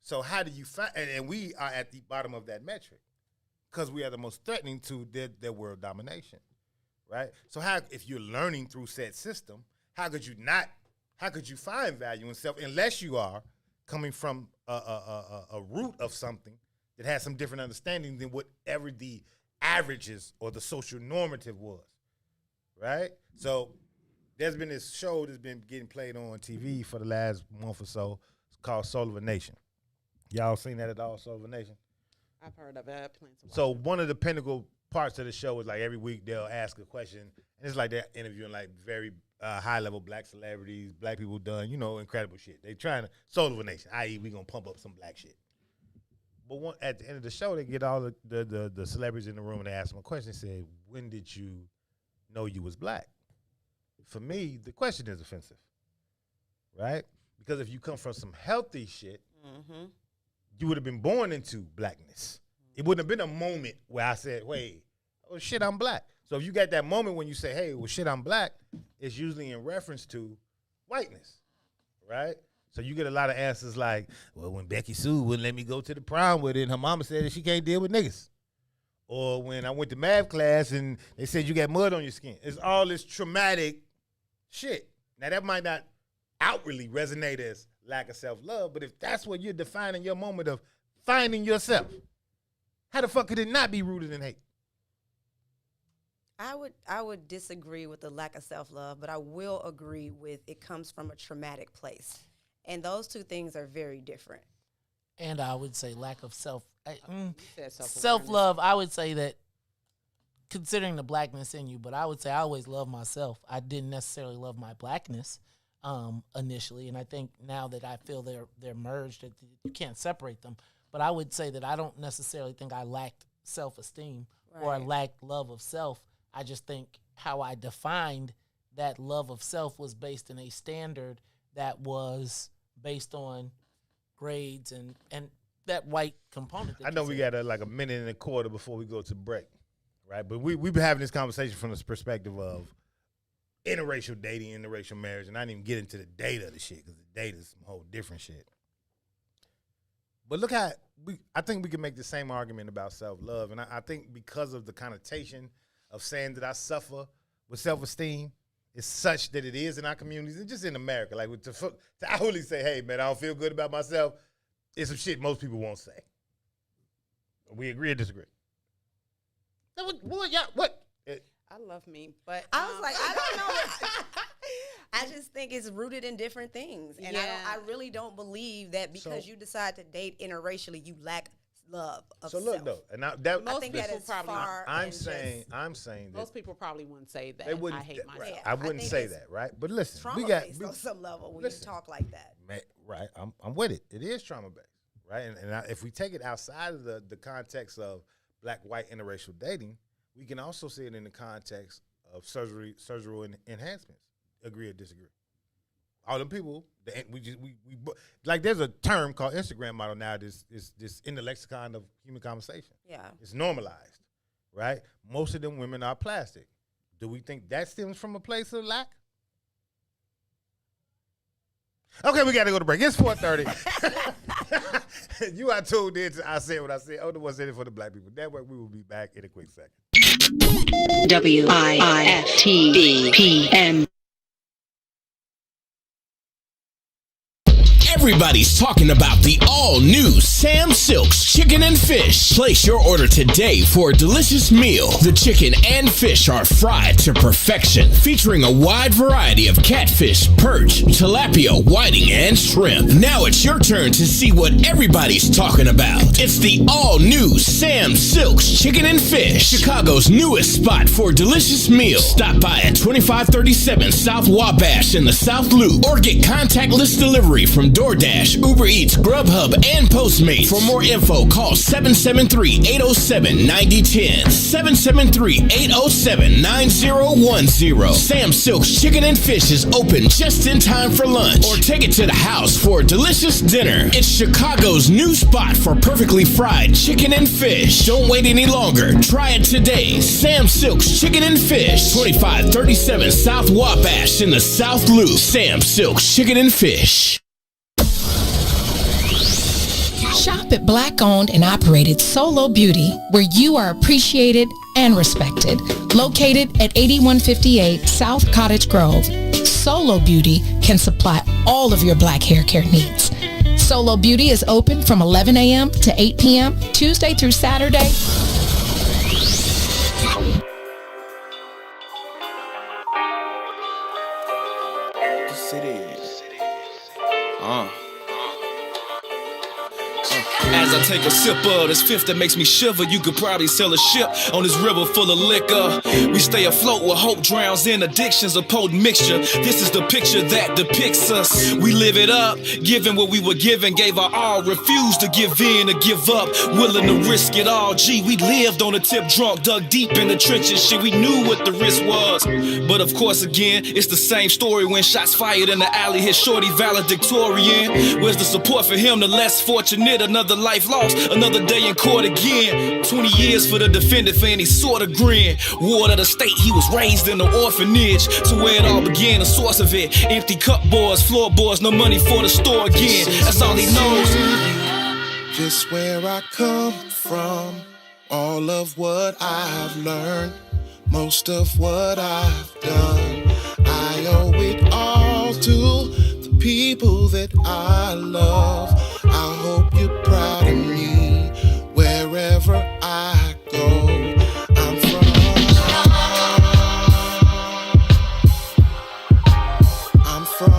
So how do you find, and we are at the bottom of that metric. Because we are the most threatening to their world domination, right? So how, if you're learning through said system, how could you find value in self unless you are coming from a root of something that has some different understanding than whatever the averages or the social normative was, right? So there's been this show that's been getting played on TV for the last month or so. It's called Soul of a Nation. Y'all seen that at all, Soul of a Nation? I've heard of it. So one of the pinnacle parts of the show is like every week they'll ask a question, and it's like they're interviewing like very high-level black celebrities, black people done, incredible shit. They trying to soul of a nation, i.e. we going to pump up some black shit. But at the end of the show, they get all the celebrities in the room and they ask them a question. They say, when did you know you was black? For me, the question is offensive, right? Because if you come from some healthy shit, you would have been born into blackness. It wouldn't have been a moment where I said, wait, oh shit, I'm black. So if you got that moment when you say, hey, well shit, I'm black, it's usually in reference to whiteness, right? So you get a lot of answers like, well, when Becky Sue wouldn't let me go to the prom with her and her mama said that she can't deal with niggas. Or when I went to math class and they said you got mud on your skin. It's all this traumatic shit. Now that might not outwardly resonate as lack of self-love, but if that's what you're defining your moment of finding yourself, how the fuck could it not be rooted in hate? I would disagree with the lack of self-love, but I will agree with it comes from a traumatic place. And those two things are very different. And I would say lack of self-love. I would say that considering the blackness in you, but I would say I always loved myself. I didn't necessarily love my blackness initially, and I think now that I feel they're merged, that you can't separate them. But I would say that I don't necessarily think I lacked self-esteem or I lacked love of self. I just think how I defined that love of self was based in a standard that was based on grades and that white component. I know we got like a minute and a quarter before we go to break, right? But we've been having this conversation from the perspective of interracial dating, interracial marriage, and I didn't even get into the data of the shit because the data is some whole different shit. But look how I think we can make the same argument about self-love. And I think because of the connotation of saying that I suffer with self-esteem is such that it is in our communities and just in America. Like to outwardly say, hey, man, I don't feel good about myself, it's some shit most people won't say. We agree or disagree? What? I love me, but I was like, I don't know. I just think it's rooted in different things. And I really don't believe that because you decide to date interracially, you lack love of self. Look, though, and I think that is probably far. I'm saying that most people probably wouldn't say that. They wouldn't, I hate myself. Right. I wouldn't say that, right? But listen, trauma-based on some level when you talk like that. Right, I'm with it. It is trauma-based, right? And if we take it outside of the context of black-white interracial dating, we can also see it in the context of surgical enhancements. Agree or disagree? All them people, we like. There's a term called Instagram model now. This in the lexicon of human conversation. Yeah, it's normalized, right? Most of them women are plastic. Do we think that stems from a place of lack? Okay, we got to go to break. It's 4:30. You are tuned in to I Said What I Said. Oh, the one's in it for the Black People Network. We will be back in a quick second. WIIFTBPM. Everybody's talking about the all-new Sam Silk's Chicken and Fish. Place your order today for a delicious meal. The chicken and fish are fried to perfection, featuring a wide variety of catfish, perch, tilapia, whiting, and shrimp. Now it's your turn to see what everybody's talking about. It's the all-new Sam Silk's Chicken and Fish, Chicago's newest spot for delicious meals. Stop by at 2537 South Wabash in the South Loop, or get contactless delivery from DoorDash, Uber Eats, Grubhub, and Postmates. For more info, call 773-807-9010. 773-807-9010. Sam Silk's Chicken and Fish is open just in time for lunch, or take it to the house for a delicious dinner. It's Chicago's new spot for perfectly fried chicken and fish. Don't wait any longer. Try it today. Sam Silk's Chicken and Fish, 2537 South Wabash in the South Loop. Sam Silk's Chicken and Fish. Shop at Black-owned and operated Solo Beauty, where you are appreciated and respected. Located at 8158 South Cottage Grove, Solo Beauty can supply all of your black hair care needs. Solo Beauty is open from 11 a.m. to 8 p.m., Tuesday through Saturday. As I take a sip of this fifth that makes me shiver, you could probably sail a ship on this river full of liquor. We stay afloat where hope drowns in addictions, a potent mixture. This is the picture that depicts us. We live it up, giving what we were given, gave our all, refused to give in or give up, willing to risk it all. Gee, we lived on a tip drunk, dug deep in the trenches, shit, we knew what the risk was. But of course again, it's the same story when shots fired in the alley hit shorty valedictorian. Where's the support for him, the less fortunate? Another life lost, another day in court again. 20 years for the defendant for any sort of grin. Ward of the state, he was raised in the orphanage. To where it all began, the source of it. Empty cupboards, floorboards, no money for the store again. That's all he knows. Just where I come from, all of what I've learned, most of what I've done, I owe it all to the people that I love. I hope you're proud of me wherever I go. I'm from.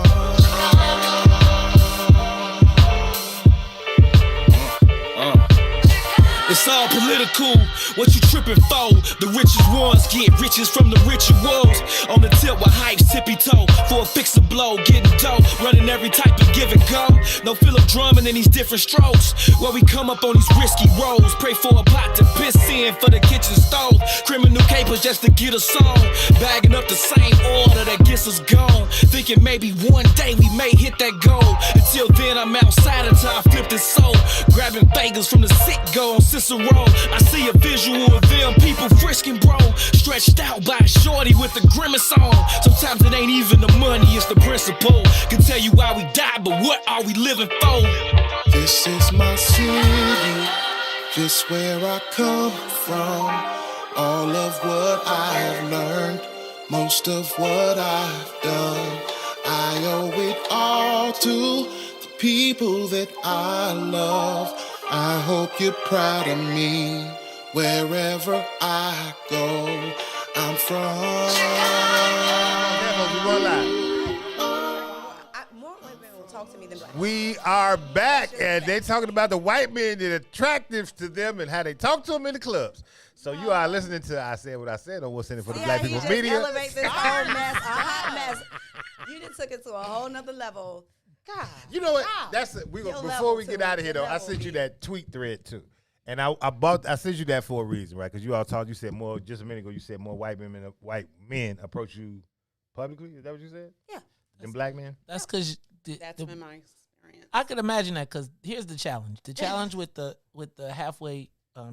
It's all political. What you tripping for? The richest ones get riches from the rituals. On the tip with hype, tippy toe. For a fix a blow, getting dough. Running every type of give and go. No Philip drumming in these different strokes. Where we come up on these risky roads. Pray for a pot to piss in for the kitchen stove. Criminal capers just to get us on. Bagging up the same order that gets us gone. Thinking maybe one day we may hit that goal. Until then I'm outside until I flip this soul. Grabbing bagels from the sick go on Cicero. I see a visual of them people frisking bro. Stretched out by a shorty with a grimace on. Sometimes it ain't even the money, it's the principle. Can tell you why we died, but what are we living for? This is my city, this where I come from. All of what I have learned, most of what I've done, I owe it all to the people that I love. I hope you're proud of me wherever I go. I'm from. More white men will talk to me than black. We are back, and they talking about the white men that are attractive to them and how they talk to them in the clubs. So you are listening to I Said What I Said on What's In It for the Black People Media. Elevate this whole mess, a hot mess. You just took it to a whole nother level. God. You know what? That's it. Before we get out of here, though, I sent you that tweet thread too, and I sent you that for a reason, right? Because you all talked. You said more just a minute ago. You said more white men approach you publicly. Is that what you said? Yeah. Than black men. That's because that's been my experience. I could imagine that because here's the challenge. The challenge with the halfway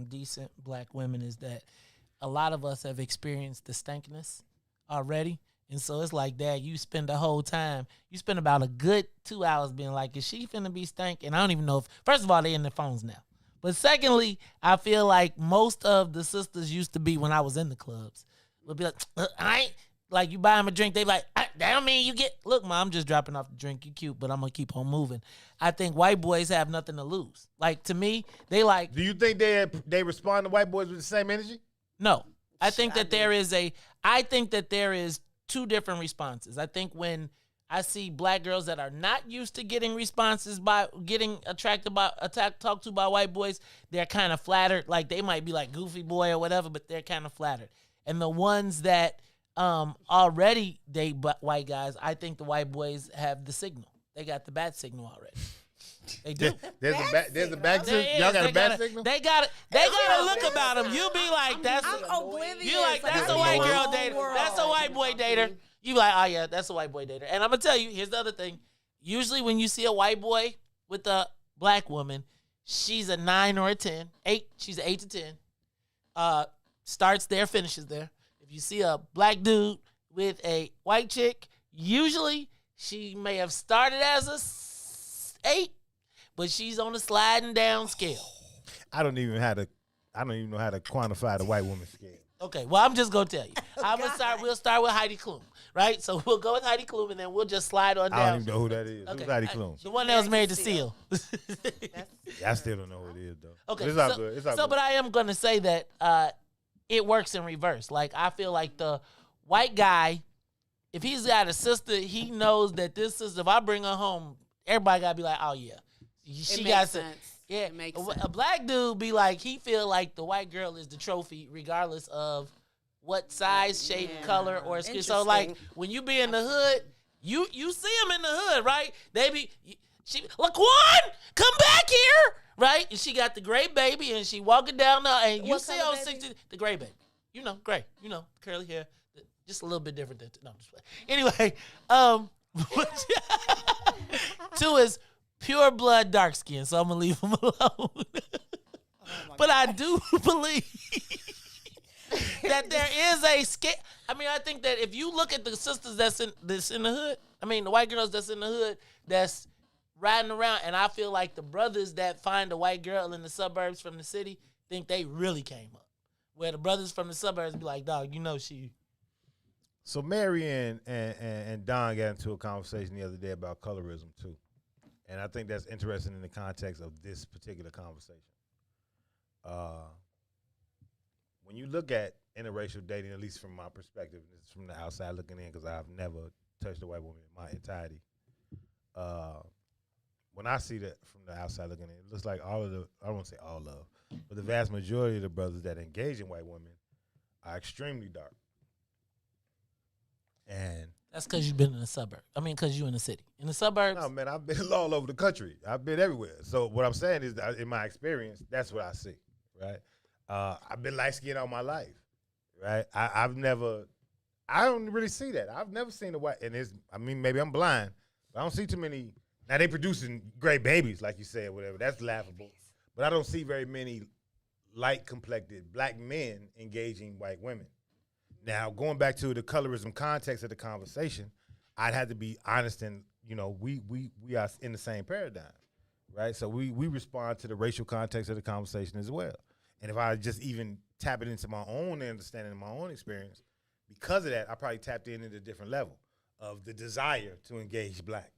decent black women is that a lot of us have experienced the stankiness already. And so it's like that. You spend the whole time, you spend about a good 2 hours being like, is she finna be stank? And I don't even know if, first of all, they in their phones now. But secondly, I feel like most of the sisters used to be when I was in the clubs. Would be like, I ain't, like you buy them a drink, they like, that don't mean you get, look, ma, I'm just dropping off the drink. You cute, but I'm going to keep on moving. I think white boys have nothing to lose. Like, to me, they like. Do you think they respond to white boys with the same energy? No. I think that there is two different responses. I think when I see black girls that are not used to getting responses by getting talked to by white boys, they're kind of flattered. Like they might be like goofy boy or whatever, but they're kind of flattered. And the ones that already date white guys, I think the white boys have the signal. They got the bat signal already. They do. There's a back signal. Y'all got a bat signal. They got a look about them. You be like, that's a white girl dater. That's a white boy dater. You be like, oh yeah, that's a white boy dater. And I'm gonna tell you, here's the other thing. Usually when you see a white boy with a black woman, she's a 9 or a 10. 8. She's an 8 to 10. Starts there, finishes there. If you see a black dude with a white chick, usually she may have started as a 8, but she's on a sliding down scale. I don't even know how to quantify the white woman scale. Okay, well, I'm just gonna tell you. We'll start with Heidi Klum, right? So we'll go with Heidi Klum, and then we'll just slide on down. I don't even know who that is. Okay. Who's Heidi Klum? The one that was married to Seal. I still don't know who it is, though. Okay, it's all good. It's all good. But I am gonna say that it works in reverse. Like I feel like the white guy, if he's got a sister, he knows that this sister, if I bring her home, everybody gotta be like, oh yeah, she got sense. Yeah, it makes sense. A black dude be like, he feel like the white girl is the trophy, regardless of what size, shape, color, or skin. So like when you be in the hood, you see them in the hood, right? They be Laquan, come back here, right? And she got the gray baby, and she walking down the, and you see on 60 the gray baby, gray, curly hair, just a little bit different than no. Just anyway, 2 is pure blood, dark skin, so I'm gonna leave him alone. But I do believe that there is a scale. I mean, I think that if you look at the sisters that's in the hood, I mean, the white girls that's in the hood that's riding around, and I feel like the brothers that find a white girl in the suburbs from the city think they really came up. Where the brothers from the suburbs be like, dog, she. So Mary and Don got into a conversation the other day about colorism too. And I think that's interesting in the context of this particular conversation. When you look at interracial dating, at least from my perspective, this is from the outside looking in because I've never touched a white woman in my entirety. When I see that from the outside looking in, it looks like I don't want to say all of, but the vast majority of the brothers that engage in white women are extremely dark. And that's because you've been in the suburb. I mean, because you're in the city. In the suburbs? No, man, I've been all over the country. I've been everywhere. So what I'm saying is, that in my experience, that's what I see, right? I've been light-skinned all my life, right? I don't really see that. I've never seen a white, maybe I'm blind, but I don't see too many. Now, they producing great babies, like you said, whatever. That's laughable. But I don't see very many light-complected black men engaging white women. Now, going back to the colorism context of the conversation, I'd have to be honest and, we are in the same paradigm, right? So we respond to the racial context of the conversation as well. And if I just even tap it into my own understanding and my own experience, because of that, I probably tapped in at a different level of the desire to engage black.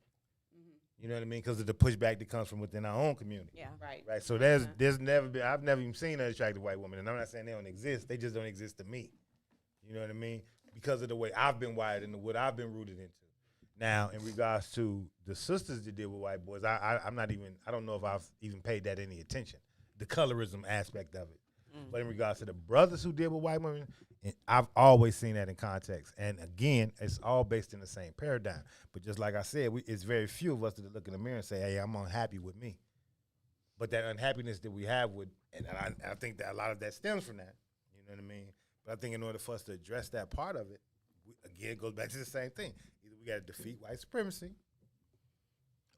You know what I mean? Because of the pushback that comes from within our own community. Yeah, right. Right. So there's never been, I've never even seen an attractive white woman, and I'm not saying they don't exist. They just don't exist to me. You know what I mean? Because of the way I've been wired and what I've been rooted into. Now, in regards to the sisters that deal with white boys, I don't know if I've even paid that any attention, the colorism aspect of it. But in regards to the brothers who deal with white women, I've always seen that in context. And again, it's all based in the same paradigm. But just like I said, it's very few of us that look in the mirror and say, hey, I'm unhappy with me. But that unhappiness that we have and I think that a lot of that stems from that. You know what I mean? But I think in order for us to address that part of it, again, it goes back to the same thing. Either we got to defeat white supremacy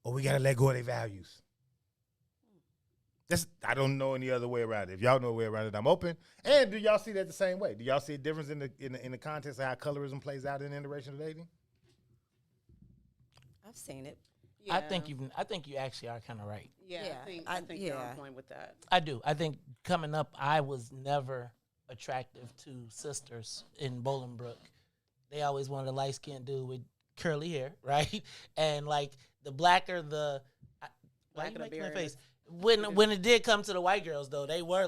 or we got to let go of their values. I don't know any other way around it. If y'all know a way around it, I'm open. And do y'all see that the same way? Do y'all see a difference in the context of how colorism plays out in interracial dating? I've seen it. Yeah. I think you actually are kind of right. Yeah, I think you're on point with that. I do. I think coming up, I was never attractive to sisters in Bolingbrook. They always wanted a light-skinned dude with curly hair, right? And like the blacker the face. When it did come to the white girls though, they were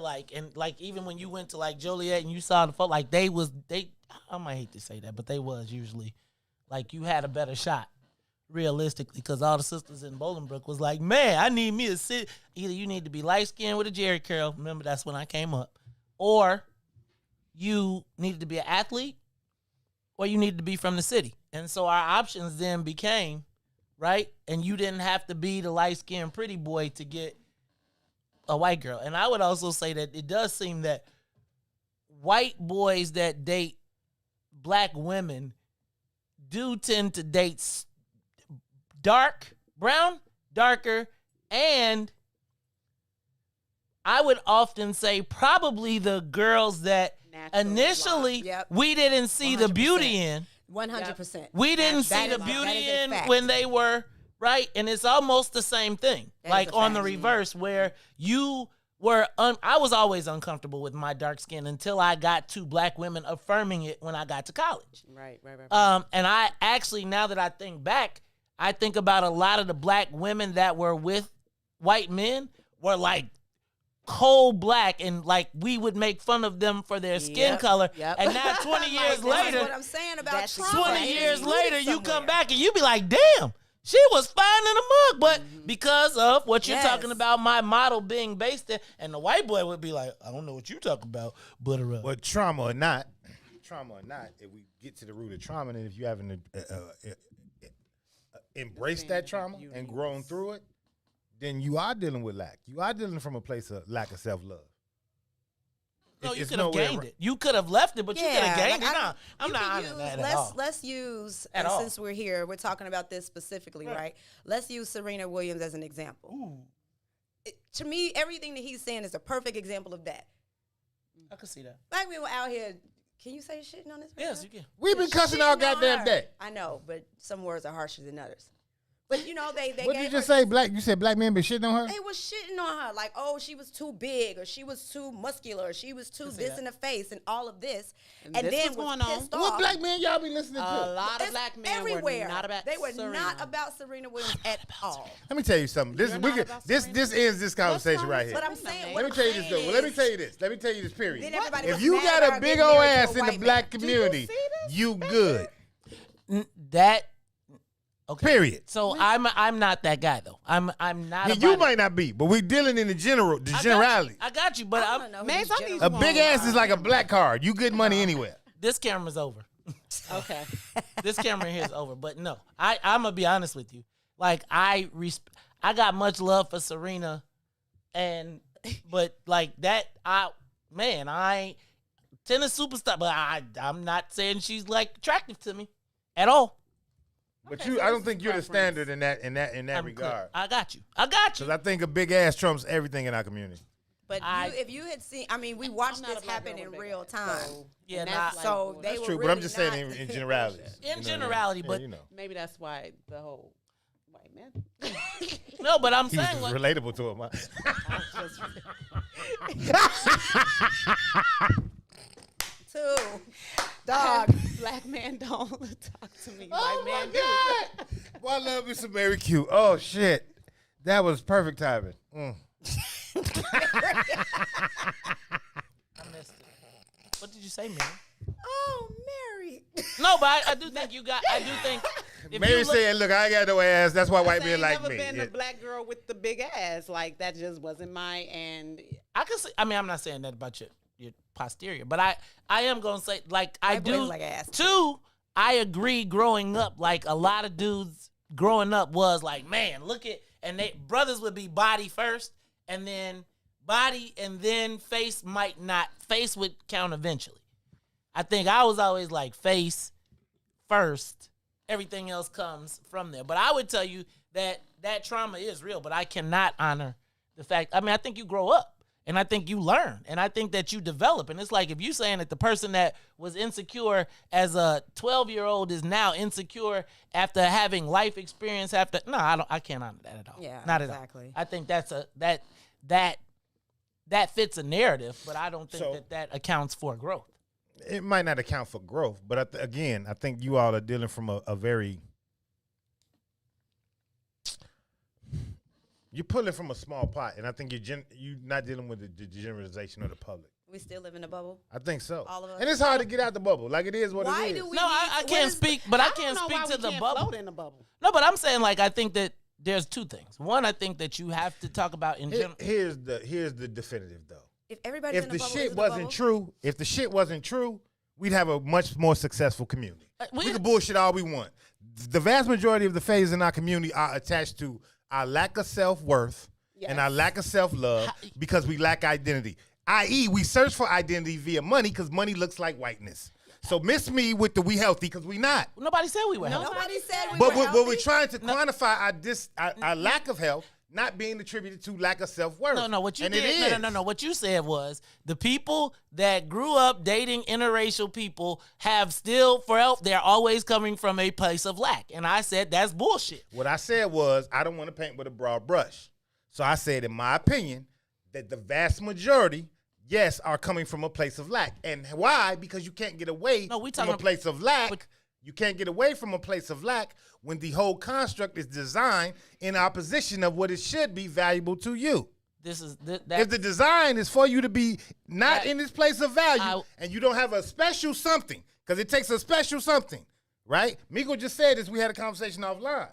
even when you went to like Joliet and you saw the folk, like I might hate to say that, but they was usually like you had a better shot realistically because all the sisters in Bolingbrook was like, man, I need me a sit. Either you need to be light skinned with a Jerry curl. Remember that's when I came up, or you needed to be an athlete, or you needed to be from the city. And so our options then became right, and you didn't have to be the light skinned pretty boy to get a white girl. And I would also say that it does seem that white boys that date black women do tend to date darker, and I would often say probably the girls that initially we didn't see 100%. The beauty in. 100%. We didn't see the beauty in when they were right, and it's almost the same thing. Like on the reverse, where you were, I was always uncomfortable with my dark skin until I got to black women affirming it when I got to college. Right. And I actually, now that I think back, I think about a lot of the black women that were with white men were like cold black, and like we would make fun of them for their skin color. And now 20 years later, that's what I'm saying about 20 years later, you come back and you be like, damn, she was fine in the mug. But because of what you're talking about, my model being based there, and the white boy would be like, I don't know what you talking about, but trauma or not, if we get to the root of trauma, and if you haven't embraced that trauma and grown through it, then you are dealing with lack. You are dealing from a place of lack of self-love. No, you could have gained it. You could have left it, but you could have gained it. No, I'm not honoring that at all. Let's use, and since we're here, we're talking about this specifically, right? Let's use Serena Williams as an example. To me, everything that he's saying is a perfect example of that. I can see that. Black people out here, can you say shitting on this? Yes, you can. We've been cussing all goddamn day. I know, but some words are harsher than others. But you know, they what did you just say? You said black men been shitting on her? They was shitting on her. Like, oh, she was too big, or she was too muscular, or she was too this in the face, and all of this. And then was going on. What black men y'all be listening to? A lot of black men everywhere. Were not about they were Serena. not about Serena Williams at all. Let me tell you something. This ends this conversation right here. But I'm saying, let me tell you this though. Well, let me tell you this. Let me tell you this. Period. If you got got a big old ass in the black community, you good. That Okay. Period. So I'm not that guy though. I'm not. Yeah, you might not be, but we're dealing in the generality. I got you, but A big ass is like a black card. You get money anywhere. This camera's over. Okay. This camera here is over. But no, I'm gonna be honest with you. Like I got much love for Serena, but like that, tennis superstar, but I'm not saying she's like attractive to me at all. But I don't think you're the standard in that regard. I got you. Because I think a big ass trumps everything in our community. But if you had seen, I mean, we watched this happen in real time. So they that's were true. really But I'm just not, saying in generality. But maybe that's why the whole white man. No, but I'm He's saying like, relatable to him. Two. Dog. Black man don't talk to me. Oh White man my do. God. Well, I love you some Mary Q. Oh shit. That was perfect timing. I missed it. What did you say, Mary? Oh, Mary. No, but I do think you got. I do think. Mary said, "Look, I ain't got no ass. That's why white men like never me." been a black girl with the big ass. Like that just wasn't my. And I can say. I mean, I'm not saying that about your posterior, but I am gonna say like I White do. boys like ass. Two, I agree. Growing up, like a lot of dudes growing up was like, man, look at, and brothers would be body first, and then body, and then face might not. Face would count eventually. I think I was always like face first. Everything else comes from there. But I would tell you that trauma is real, but I cannot honor the fact. I mean, I think you grow up and I think you learn and I think that you develop. And it's like if you're saying that the person that was insecure as a 12-year-old is now insecure after having life experience I can't honor that at all. Yeah, not exactly. at all. I think that's that fits a narrative, but I don't think that accounts for growth. It might not account for growth, but again, I think you all are dealing from a very. You're pulling from a small pot, and I think you're not dealing with the generalization of the public. We still live in a bubble. I think so. All of us. And it's hard to get out the bubble. Like it is what Why it is. do we? No, I can't speak, but I can't speak to the bubble. Float in the bubble. No, but I'm saying like I think that there's two things. One, I think that you have to talk about in general. Here's the definitive though. If everybody If the shit wasn't true, we'd have a much more successful community. We can bullshit all we want. The vast majority of the phases in our community are attached to our lack of self-worth and our lack of self-love because we lack identity. I.e., we search for identity via money because money looks like whiteness. So miss me with the we healthy because we not. Nobody said we were healthy. Nobody said we But were healthy. we're trying to quantify our lack of health not being attributed to lack of self-worth. No, what you and did, it is. no. What you said was the people that grew up dating interracial people have still, they're always coming from a place of lack. And I said, that's bullshit. What I said was, I don't want to paint with a broad brush. So I said, in my opinion, that the vast majority, yes, are coming from a place of lack. And why? Because you can't get away from a place of lack. You can't get away from a place of lack when the whole construct is designed in opposition of what it should be valuable to you. If the design is for you to be not in this place of value and you don't have a special something, because it takes a special something, right? Miko just said this. We had a conversation offline.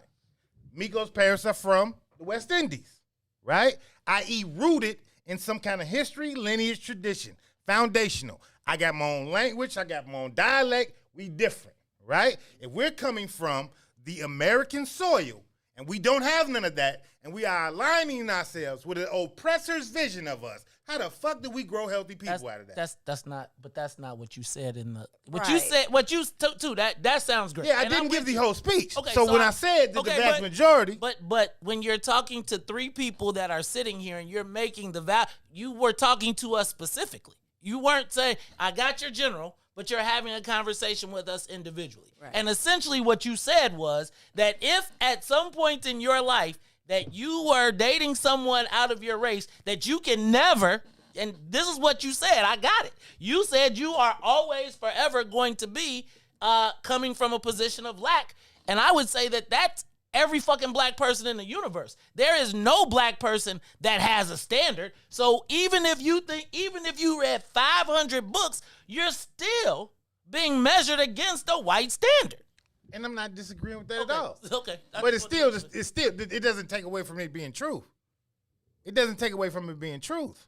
Miko's parents are from the West Indies, right? I.e. rooted in some kind of history, lineage, tradition, foundational. I got my own language. I got my own dialect. We different. Right? If we're coming from the American soil and we don't have none of that and we are aligning ourselves with an oppressor's vision of us, how the fuck do we grow healthy people out of that? That's not what you said in the that sounds great. Yeah, I didn't give the whole speech. Okay, so when I said that the vast majority, but when you're talking to three people that are sitting here and you're making you were talking to us specifically. You weren't saying I got your general, but you're having a conversation with us individually. Right. And essentially what you said was that if at some point in your life that you were dating someone out of your race, that you can never, and this is what you said, I got it. You said you are always forever going to be coming from a position of lack. And I would say that that's every fucking black person in the universe. There is no black person that has a standard. So even if you read 500 books, you're still being measured against a white standard. And I'm not disagreeing with that at all. Okay. But it doesn't take away from it being truth. It doesn't take away from it being truth.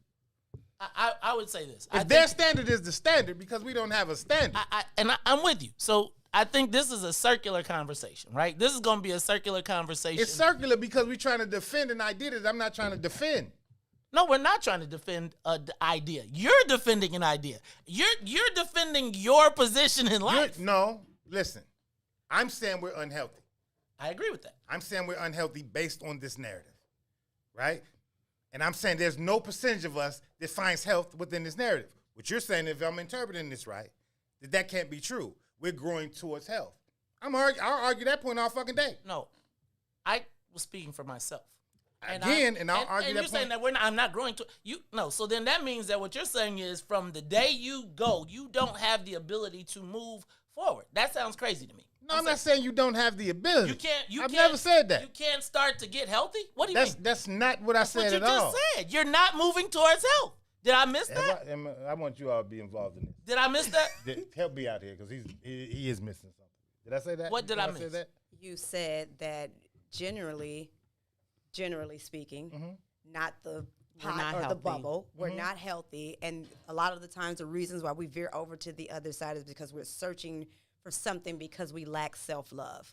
I would say this. If their standard is the standard, because we don't have a standard. I'm with you. So I think this is a circular conversation, right? This is going to be a circular conversation. It's circular because we're trying to defend an idea that I'm not trying to defend. No, we're not trying to defend an idea. You're defending an idea. You're defending your position in life. No, listen. I'm saying we're unhealthy. I agree with that. I'm saying we're unhealthy based on this narrative, right? And I'm saying there's no percentage of us that finds health within this narrative. What you're saying, if I'm interpreting this right, that can't be true. We're growing towards health. I'll argue that point all fucking day. No, I was speaking for myself. I'll argue that you're point. saying that I'm not growing to you. No, so then that means that what you're saying is from the day you go, you don't have the ability to move forward. That sounds crazy to me. No, I'm not saying you don't have the ability. I've never said that. You can't start to get healthy? What do you mean? That's not what I said at all. What you just said. You're not moving towards health. Did I miss that? I want you all to be involved in this. Did I miss that? Help me out here because he is missing something. Did I say that? What did I miss? Say that? You said that generally speaking, not the pot or the bubble, we're not healthy. And a lot of the times the reasons why we veer over to the other side is because we're searching for something because we lack self-love.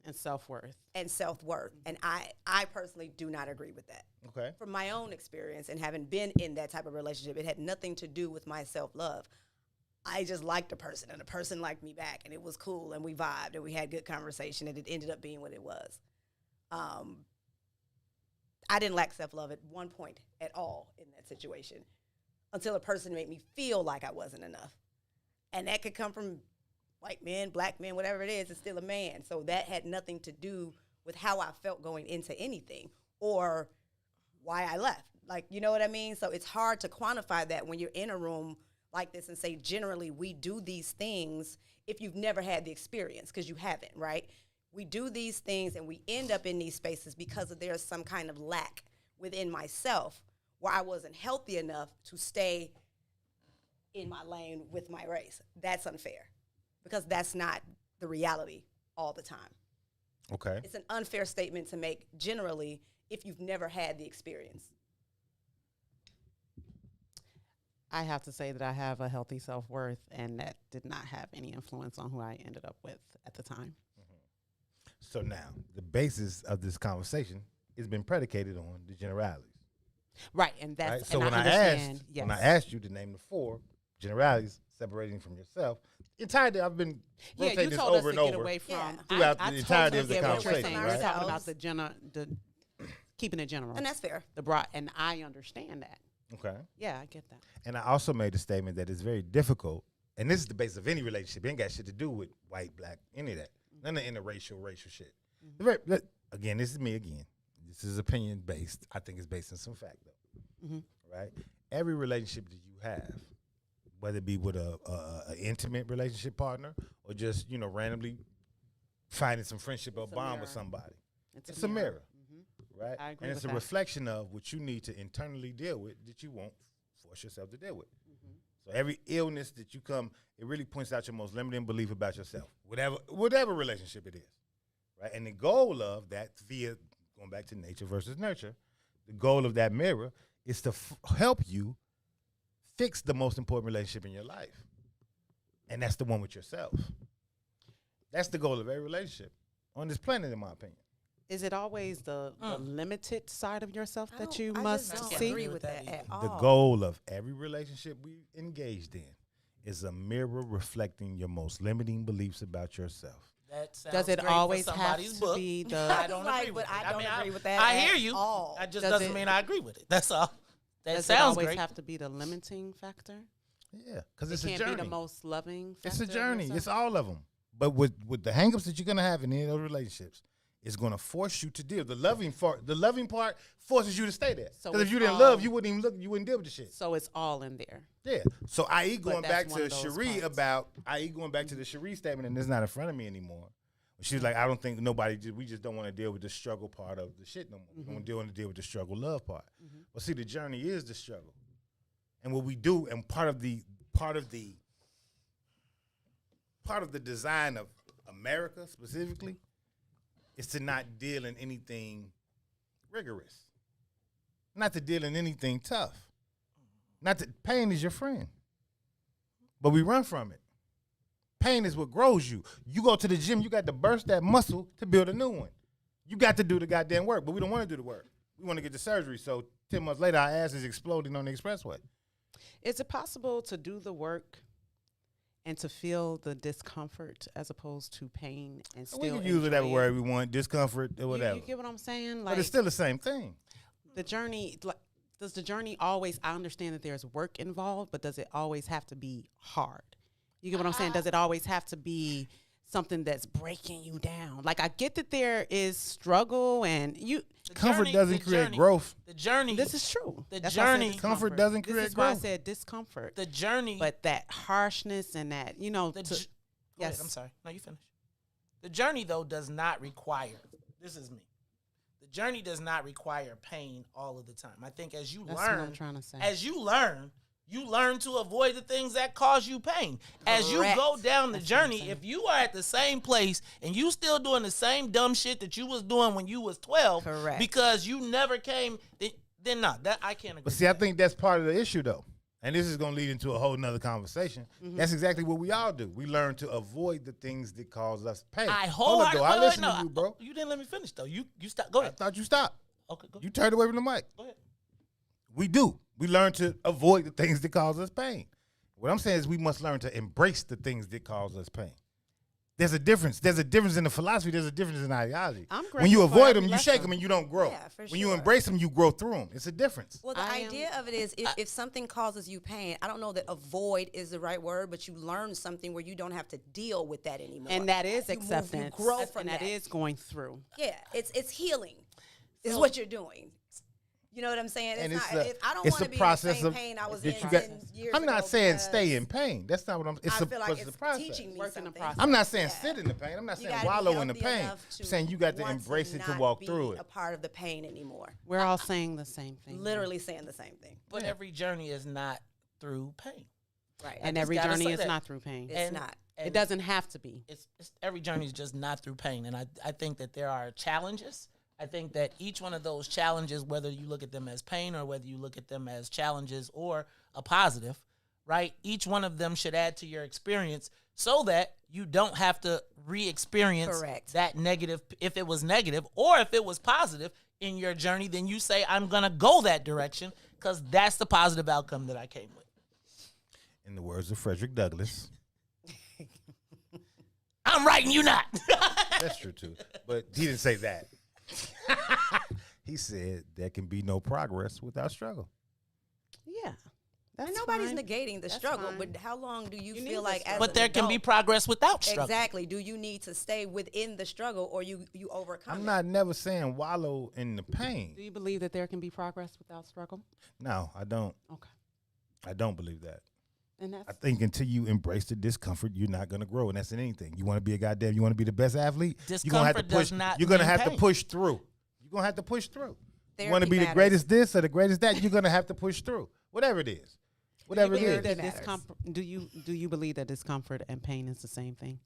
And self-worth. And I personally do not agree with that. Okay. From my own experience and having been in that type of relationship, it had nothing to do with my self-love. I just liked a person, and a person liked me back, and it was cool, and we vibed, and we had good conversation, and it ended up being what it was. I didn't lack self-love at one point at all in that situation until a person made me feel like I wasn't enough. And that could come from white men, black men, whatever it is, it's still a man. So that had nothing to do with how I felt going into anything or why I left. Like, you know what I mean? So it's hard to quantify that when you're in a room like this and say, generally, we do these things if you've never had the experience, because you haven't, right? We do these things and we end up in these spaces because there's some kind of lack within myself where I wasn't healthy enough to stay in my lane with my race. That's unfair because that's not the reality all the time. Okay. It's an unfair statement to make generally if you've never had the experience. I have to say that I have a healthy self-worth, and that did not have any influence on who I ended up with at the time. So now, the basis of this conversation has been predicated on the generalities. Right, and that's right? So and when I asked you to name the 4 generalities separating from yourself, entirely I've been rotating this over and over throughout the entirety of the conversation. We're talking about the keeping it general, and that's fair. The broad, and I understand that. Okay. Yeah, I get that. And I also made a statement that it's very difficult, and this is the basis of any relationship. It ain't got shit to do with white, black, any of that. None of interracial, racial shit. Again, this is me again. This is opinion based. I think it's based on some fact, though. Right? Every relationship that you have, whether it be with an intimate relationship partner or just, randomly finding some friendship or bond with somebody, it's a mirror. Right? I agree and it's with a that. reflection of what you need to internally deal with that you won't force yourself to deal with. So every illness that you come, it really points out your most limiting belief about yourself, whatever relationship it is, right? And the goal of that, via going back to nature versus nurture, the goal of that mirror is to help you fix the most important relationship in your life, and that's the one with yourself. That's the goal of every relationship on this planet, in my opinion. Is it always the limited side of yourself that you must see? Agree with that at all. The goal of every relationship we engaged in is a mirror reflecting your most limiting beliefs about yourself. That sounds Does it great always for have somebody's to book. be the? I don't agree with I it. don't agree with that. I at hear you. all. That just Does doesn't it- mean I agree with it. That's all. That Does sounds it always great. have to be the limiting factor? Yeah, because it's It a can't journey. be the most loving factor. It's a of journey. yourself? It's all of them. But with the hangups that you're gonna have in any of those relationships, it's gonna force you to deal. The loving part forces you to stay there. So Because if it's you didn't all- love, you wouldn't even look. You wouldn't deal with the shit. So it's all in there. Yeah. So i.e. going that's back one to of those Cherie parts. going back to the Cherie statement, and it's not in front of me anymore. She was like, I don't think we just don't want to deal with the struggle part of the shit no more. We don't want to deal with the struggle love part. Well, see, the journey is the struggle. And what we do, and part of the design America specifically, is to not deal in anything rigorous. Not to deal in anything tough. Not that pain is your friend. But we run from it. Pain is what grows you. You go to the gym, you got to burst that muscle to build a new one. You got to do the goddamn work, but we don't want to do the work. We want to get the surgery. So 10 months later, our ass is exploding on the expressway. Is it possible to do the work and to feel the discomfort as opposed to pain and still We can use whatever enjoy word we want, discomfort or whatever. You get what I'm saying? But it's still the same thing. The journey, does the journey always, I understand that there's work involved, but does it always have to be hard? You get what I'm saying? Does it always have to be something that's breaking you down? Like, I get that there is struggle and Comfort doesn't create growth. The journey. This is true. The journey. Comfort doesn't create growth. This is why I said discomfort. The journey. But that harshness and that, Go ahead, I'm sorry. No, you finish. The journey, though, does not require, this is me. The journey does not require pain all of the time. I think as you That's learn, what I'm trying to say. as you learn to avoid the things that cause you pain. As you Correct. go down the That's what I'm journey, saying. if you are at the same place and you still doing the same dumb shit that you was doing when you was 12, Correct. because you never came, then no, that I can't agree. But see, I think that's part of the issue, though. And this is going to lead into a whole nother conversation. Mm-hmm. That's exactly what we all do. We learn to avoid the things that cause us pain. I Hold up, though. I listen to you, bro. You didn't let me finish though. You stop. Go ahead. I thought you stopped. Okay, go. You turned away from the mic. Go ahead. We do. We learn to avoid the things that cause us pain. What I'm saying is we must learn to embrace the things that cause us pain. There's a difference. There's a difference in the philosophy. There's a difference in ideology. When you avoid them, you shake them and you don't grow. Yeah, for when you sure. embrace them, you grow through them. It's a difference. Well, the idea of it is if something causes you pain, I don't know that avoid is the right word, but you learn something where you don't have to deal with that anymore. And that is You move, acceptance. You grow from and that is going through. Yeah, it's healing is what you're doing. You know what I'm saying? And It's it's not, a, if I don't it's want a to be in the process same of pain I was that in you got. 10 years I'm not ago saying because stay in pain. That's not what I'm. It's I a, feel like it's it's a process. teaching me Work in the something. process. I'm not saying sit in the pain. I'm not You saying gotta be wallow in the healthy pain. enough I'm saying you got to want embrace it to not walk be through it. a part of the pain anymore. We're all saying the same thing. Literally saying the same thing. But every journey is not through pain. Right. And I just every gotta journey say is that. not through pain. It's not. It doesn't have to be. It's every journey is just not through pain. And I think that there are challenges. I think that each one of those challenges, whether you look at them as pain or whether you look at them as challenges or a positive, right? Each one of them should add to your experience so that you don't have to re-experience Correct. that negative, if it was negative, or if it was positive in your journey, then you say, I'm going to go that direction because that's the positive outcome that I came with. In the words of Frederick Douglass. I'm right and you not. That's true, too. But he didn't say that. He said there can be no progress without struggle. Yeah. And nobody's negating the struggle, but how long do you need feel the like as struggle. But there can be progress without struggle. Exactly. Do you need to stay within the struggle or you overcome I'm it? not never saying wallow in the pain. Do you believe that there can be progress without struggle? No, I don't. Okay. I don't believe that. And that's I think until you embrace the discomfort, you're not gonna grow, and that's in anything. You want to be a goddamn, you want to be the best athlete. You're gonna have to Discomfort push. does not You're gonna mean have to pain. push through. You're gonna have to push through. You want to Therapy be the matters. greatest this or the greatest that. You're gonna have to push through, whatever it is. Whatever it is. that discomfort, do you believe that discomfort and pain is the same thing?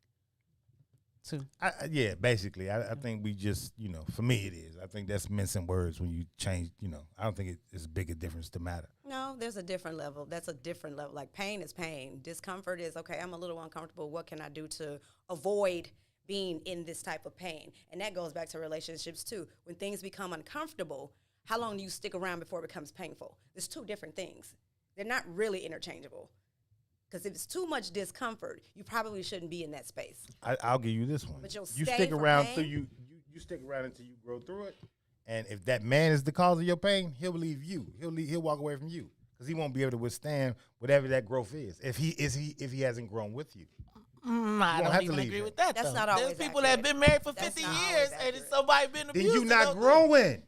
Too. Yeah, basically. I think we just, for me it is. I think that's mincing words when you change, I don't think it's as big a difference to matter. No, there's a different level. That's a different level. Like pain is pain. Discomfort is, okay, I'm a little uncomfortable. What can I do to avoid being in this type of pain? And that goes back to relationships too. When things become uncomfortable, how long do you stick around before it becomes painful? There's two different things. They're not really interchangeable. Because if it's too much discomfort, you probably shouldn't be in that space. I'll give you this one. But you'll you stay stick for around pain? till you stick around until you grow through it. And if that man is the cause of your pain, he'll leave you. He'll walk away from you because he won't be able to withstand whatever that growth is. If he hasn't grown with you. I don't even agree with that. That's though. not always There's people that have been married for 50 years and it's somebody been Then abused. you're not growing.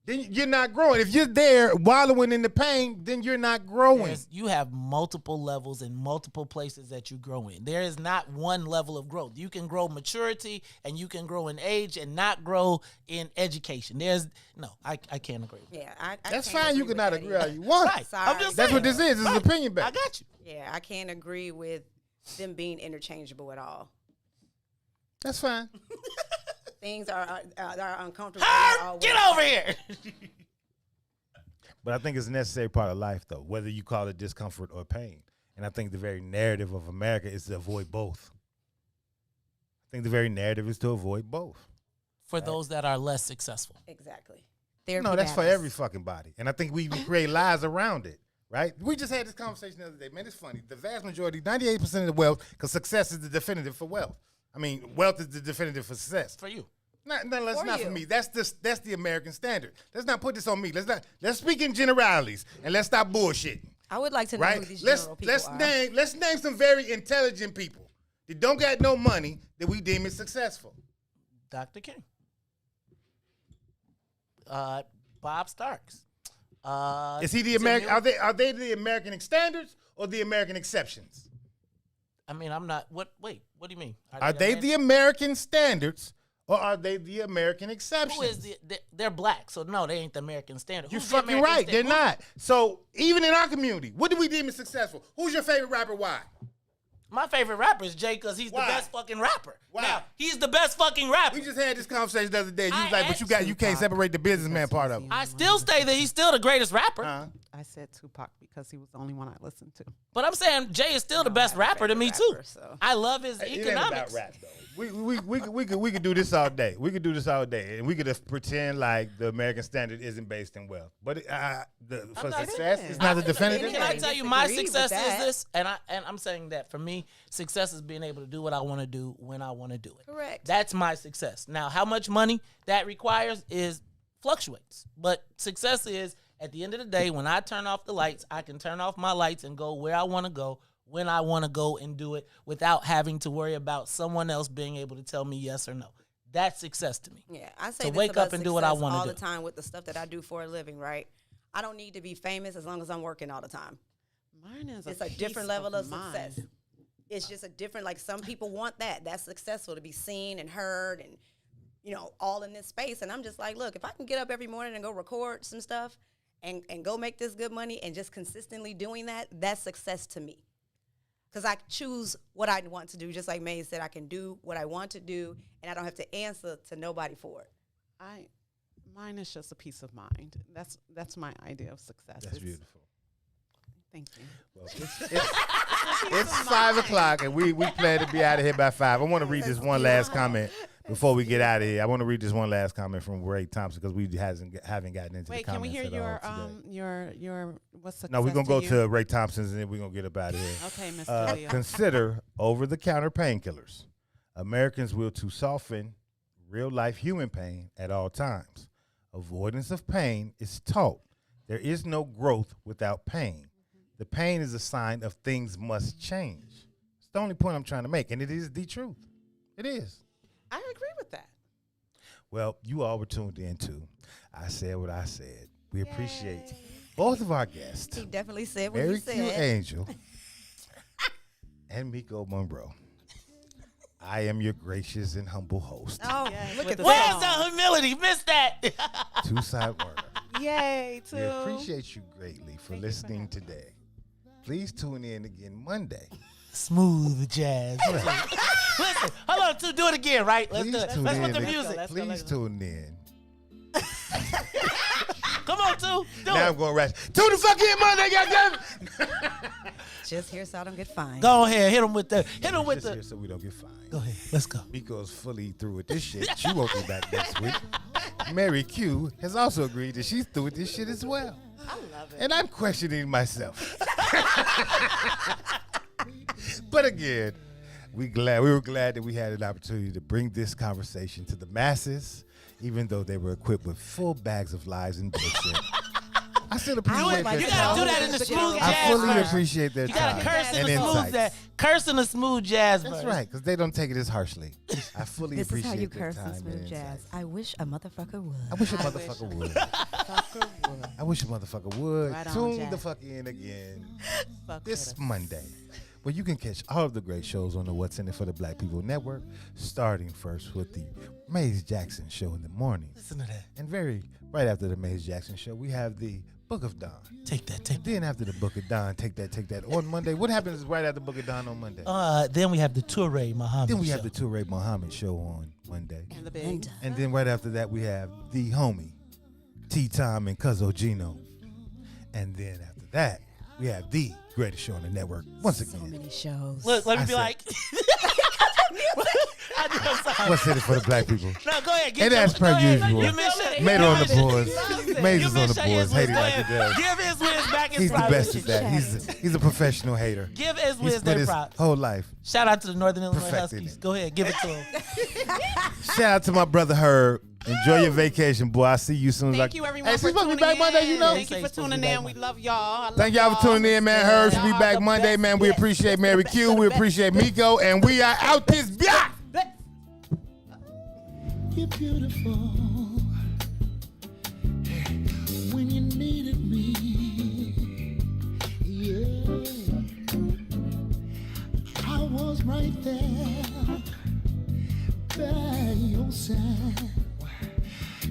Then you're not growing. If you're there wallowing in the pain, then you're not growing. You have multiple levels and multiple places that you grow in. There is not one level of growth. You can grow maturity and you can grow in age and not grow in education. I can't agree with that. Yeah, I That's can't fine. You agree with cannot that agree either. all you want. Right. Sorry. I'm just That's saying. what this is. This is opinion based. I got you. Yeah, I can't agree with them being interchangeable at all. That's fine. Things are uncomfortable. Herb, get over here. But I think it's a necessary part of life, though, whether you call it discomfort or pain. And I think the very narrative of America is to avoid both. I think the very narrative is to avoid both. For those that are less successful. Exactly. No, that's for every fucking body. And I think we create lies around it, right? We just had this conversation the other day. Man, it's funny. The vast majority, 98% of the wealth, because success is the definitive for wealth. I mean, wealth is the definitive for success. For you. Not for me. That's the American standard. Let's not put this on me. Let's speak in generalities and let's stop bullshitting. I would like to know who these let's general people are. Let's name some very intelligent people that don't got no money that we deem as successful. Dr. King. Bob Starks. Is he the American? Are they the American standards or the American exceptions? I mean, I'm not. Wait, what do you mean? Are they the American standards or are they the American exceptions? Who is they're black, so no, they ain't the American standard. You're fucking right. They're not. So even in our community, what do we deem as successful? Who's your favorite rapper? Why? My favorite rapper is Jay because he's the best fucking rapper. Why? Now, he's the best fucking rapper. We just had this conversation the other day. You was like, but you can't separate the businessman part of it. I still say that he's still the greatest rapper. I said Tupac because he was the only one I listened to. But I'm saying Jay is still the best rapper to me too. I love his It ain't economics. about rap though. We could do this all day. We could do this all day, and we could just pretend like the American standard isn't based in wealth. But for success, it's not the definitive. Can I tell you my success is this? And I'm saying that for me, success is being able to do what I want to do when I want to do it. Correct. That's my success. Now, how much money that requires fluctuates. But success is at the end of the day, when I turn off the lights, I can turn off my lights and go where I want to go, when I want to go and do it without having to worry about someone else being able to tell me yes or no. That's success to me. Yeah, I say to this wake about up and do what I want to do all the time with the stuff that I do for a living, right? I don't need to be famous as long as I'm working all the time. Mine is it's a different level of success. It's just a different, like some people want that. That's successful to be seen and heard and, all in this space. And I'm just like, look, if I can get up every morning and go record some stuff and go make this good money and just consistently doing that, that's success to me. Because I choose what I want to do. Just like May said, I can do what I want to do, and I don't have to answer to nobody for it. Mine is just a peace of mind. That's my idea of success. That's beautiful. Thank you. Well, it's 5 o'clock, and we plan to be out of here by 5. I want to read this one last comment before we get out of here. I want to read this one last comment from Ray Thompson because we haven't gotten into the comments. Wait, can we hear your what's success? No, we're gonna go to Ray Thompson's and then we're gonna get up out of here. Okay, Mr. Consider over-the-counter painkillers. Americans will to soften real-life human pain at all times. Avoidance of pain is taught. There is no growth without pain. The pain is a sign of things must change. It's the only point I'm trying to make, and it is the truth. It is. I agree with that. Well, you all were tuned in too. I said what I said. We appreciate both of our guests. He definitely said what Mary he said. Q Angel and Miko Monroe. I am your gracious and humble host. Oh, look at that. Where's the humility? Missed that. Toussaint Werner. Yay, We appreciate you greatly for listening today. Please tune in again Monday. Smooth jazz. Listen, hold on, do it again, right? Let's do it. Let's put the music. Please tune in. Come on, Do now I'm going to rush. Tune the fuck in Monday, goddammit. Just here so I don't get fined. Go ahead, hit him with the. Here so we don't get fined. Go ahead, let's go. Miko's fully through with this shit. She won't be back next week. Mary Q has also agreed that she's through with this shit as well. I love it. And I'm questioning myself. But again, we were glad that we had an opportunity to bring this conversation to the masses, even though they were equipped with full bags of lies and bullshit. I still appreciate their time. You gotta do that in the smooth jazz. I fully appreciate their time. You gotta curse in the smooth jazz. That's right, because they don't take it as harshly. I fully appreciate their time. This is how you curse in smooth jazz. I wish a motherfucker would. I wish a motherfucker would. I wish a motherfucker would. Right on, Tune Jack. the fuck in again Fuck this with us. Monday, where you can catch all of the great shows on the What's in It for the Black People Network, starting first with the Maze Jackson Show in the morning. Listen to that. And right after the Maze Jackson Show, we have the Book of Dawn. Take that. Then after the Book of Dawn, take that. On Monday, what happens right after Book of Dawn on Monday? Then we have the Toure Muhammad. Then we show. have the Toure Muhammad show on Monday. And the big. And then right after that, we have the homie, T-Time and Cuzzo Gino. And then after that, we have the greatest show on the network. Once again. So many shows. Look, let me be like. What's in it for the black people? No, go ahead. And as per usual, Mater on the boards. Mazes on the boards. Hate it like he does. Give his Wiz back his He's the props. best at that. He's a professional hater. Give his He Wiz spent their his props. whole life. Shout out to the Northern Illinois Perfecting Huskies. it. Go ahead, give it to him. Shout out to my brother Herb. Enjoy your vacation, boy. I see you soon. Thank you, everyone, Hey, for she's supposed to tuning be back Monday, you know? Thank you for tuning in. We love y'all. Thank y'all for tuning in, man. Herb should be back Monday, man. We appreciate Mary Q. We appreciate Miko. And we are out this block. You're beautiful when you needed me. Yeah, I was right there by your side.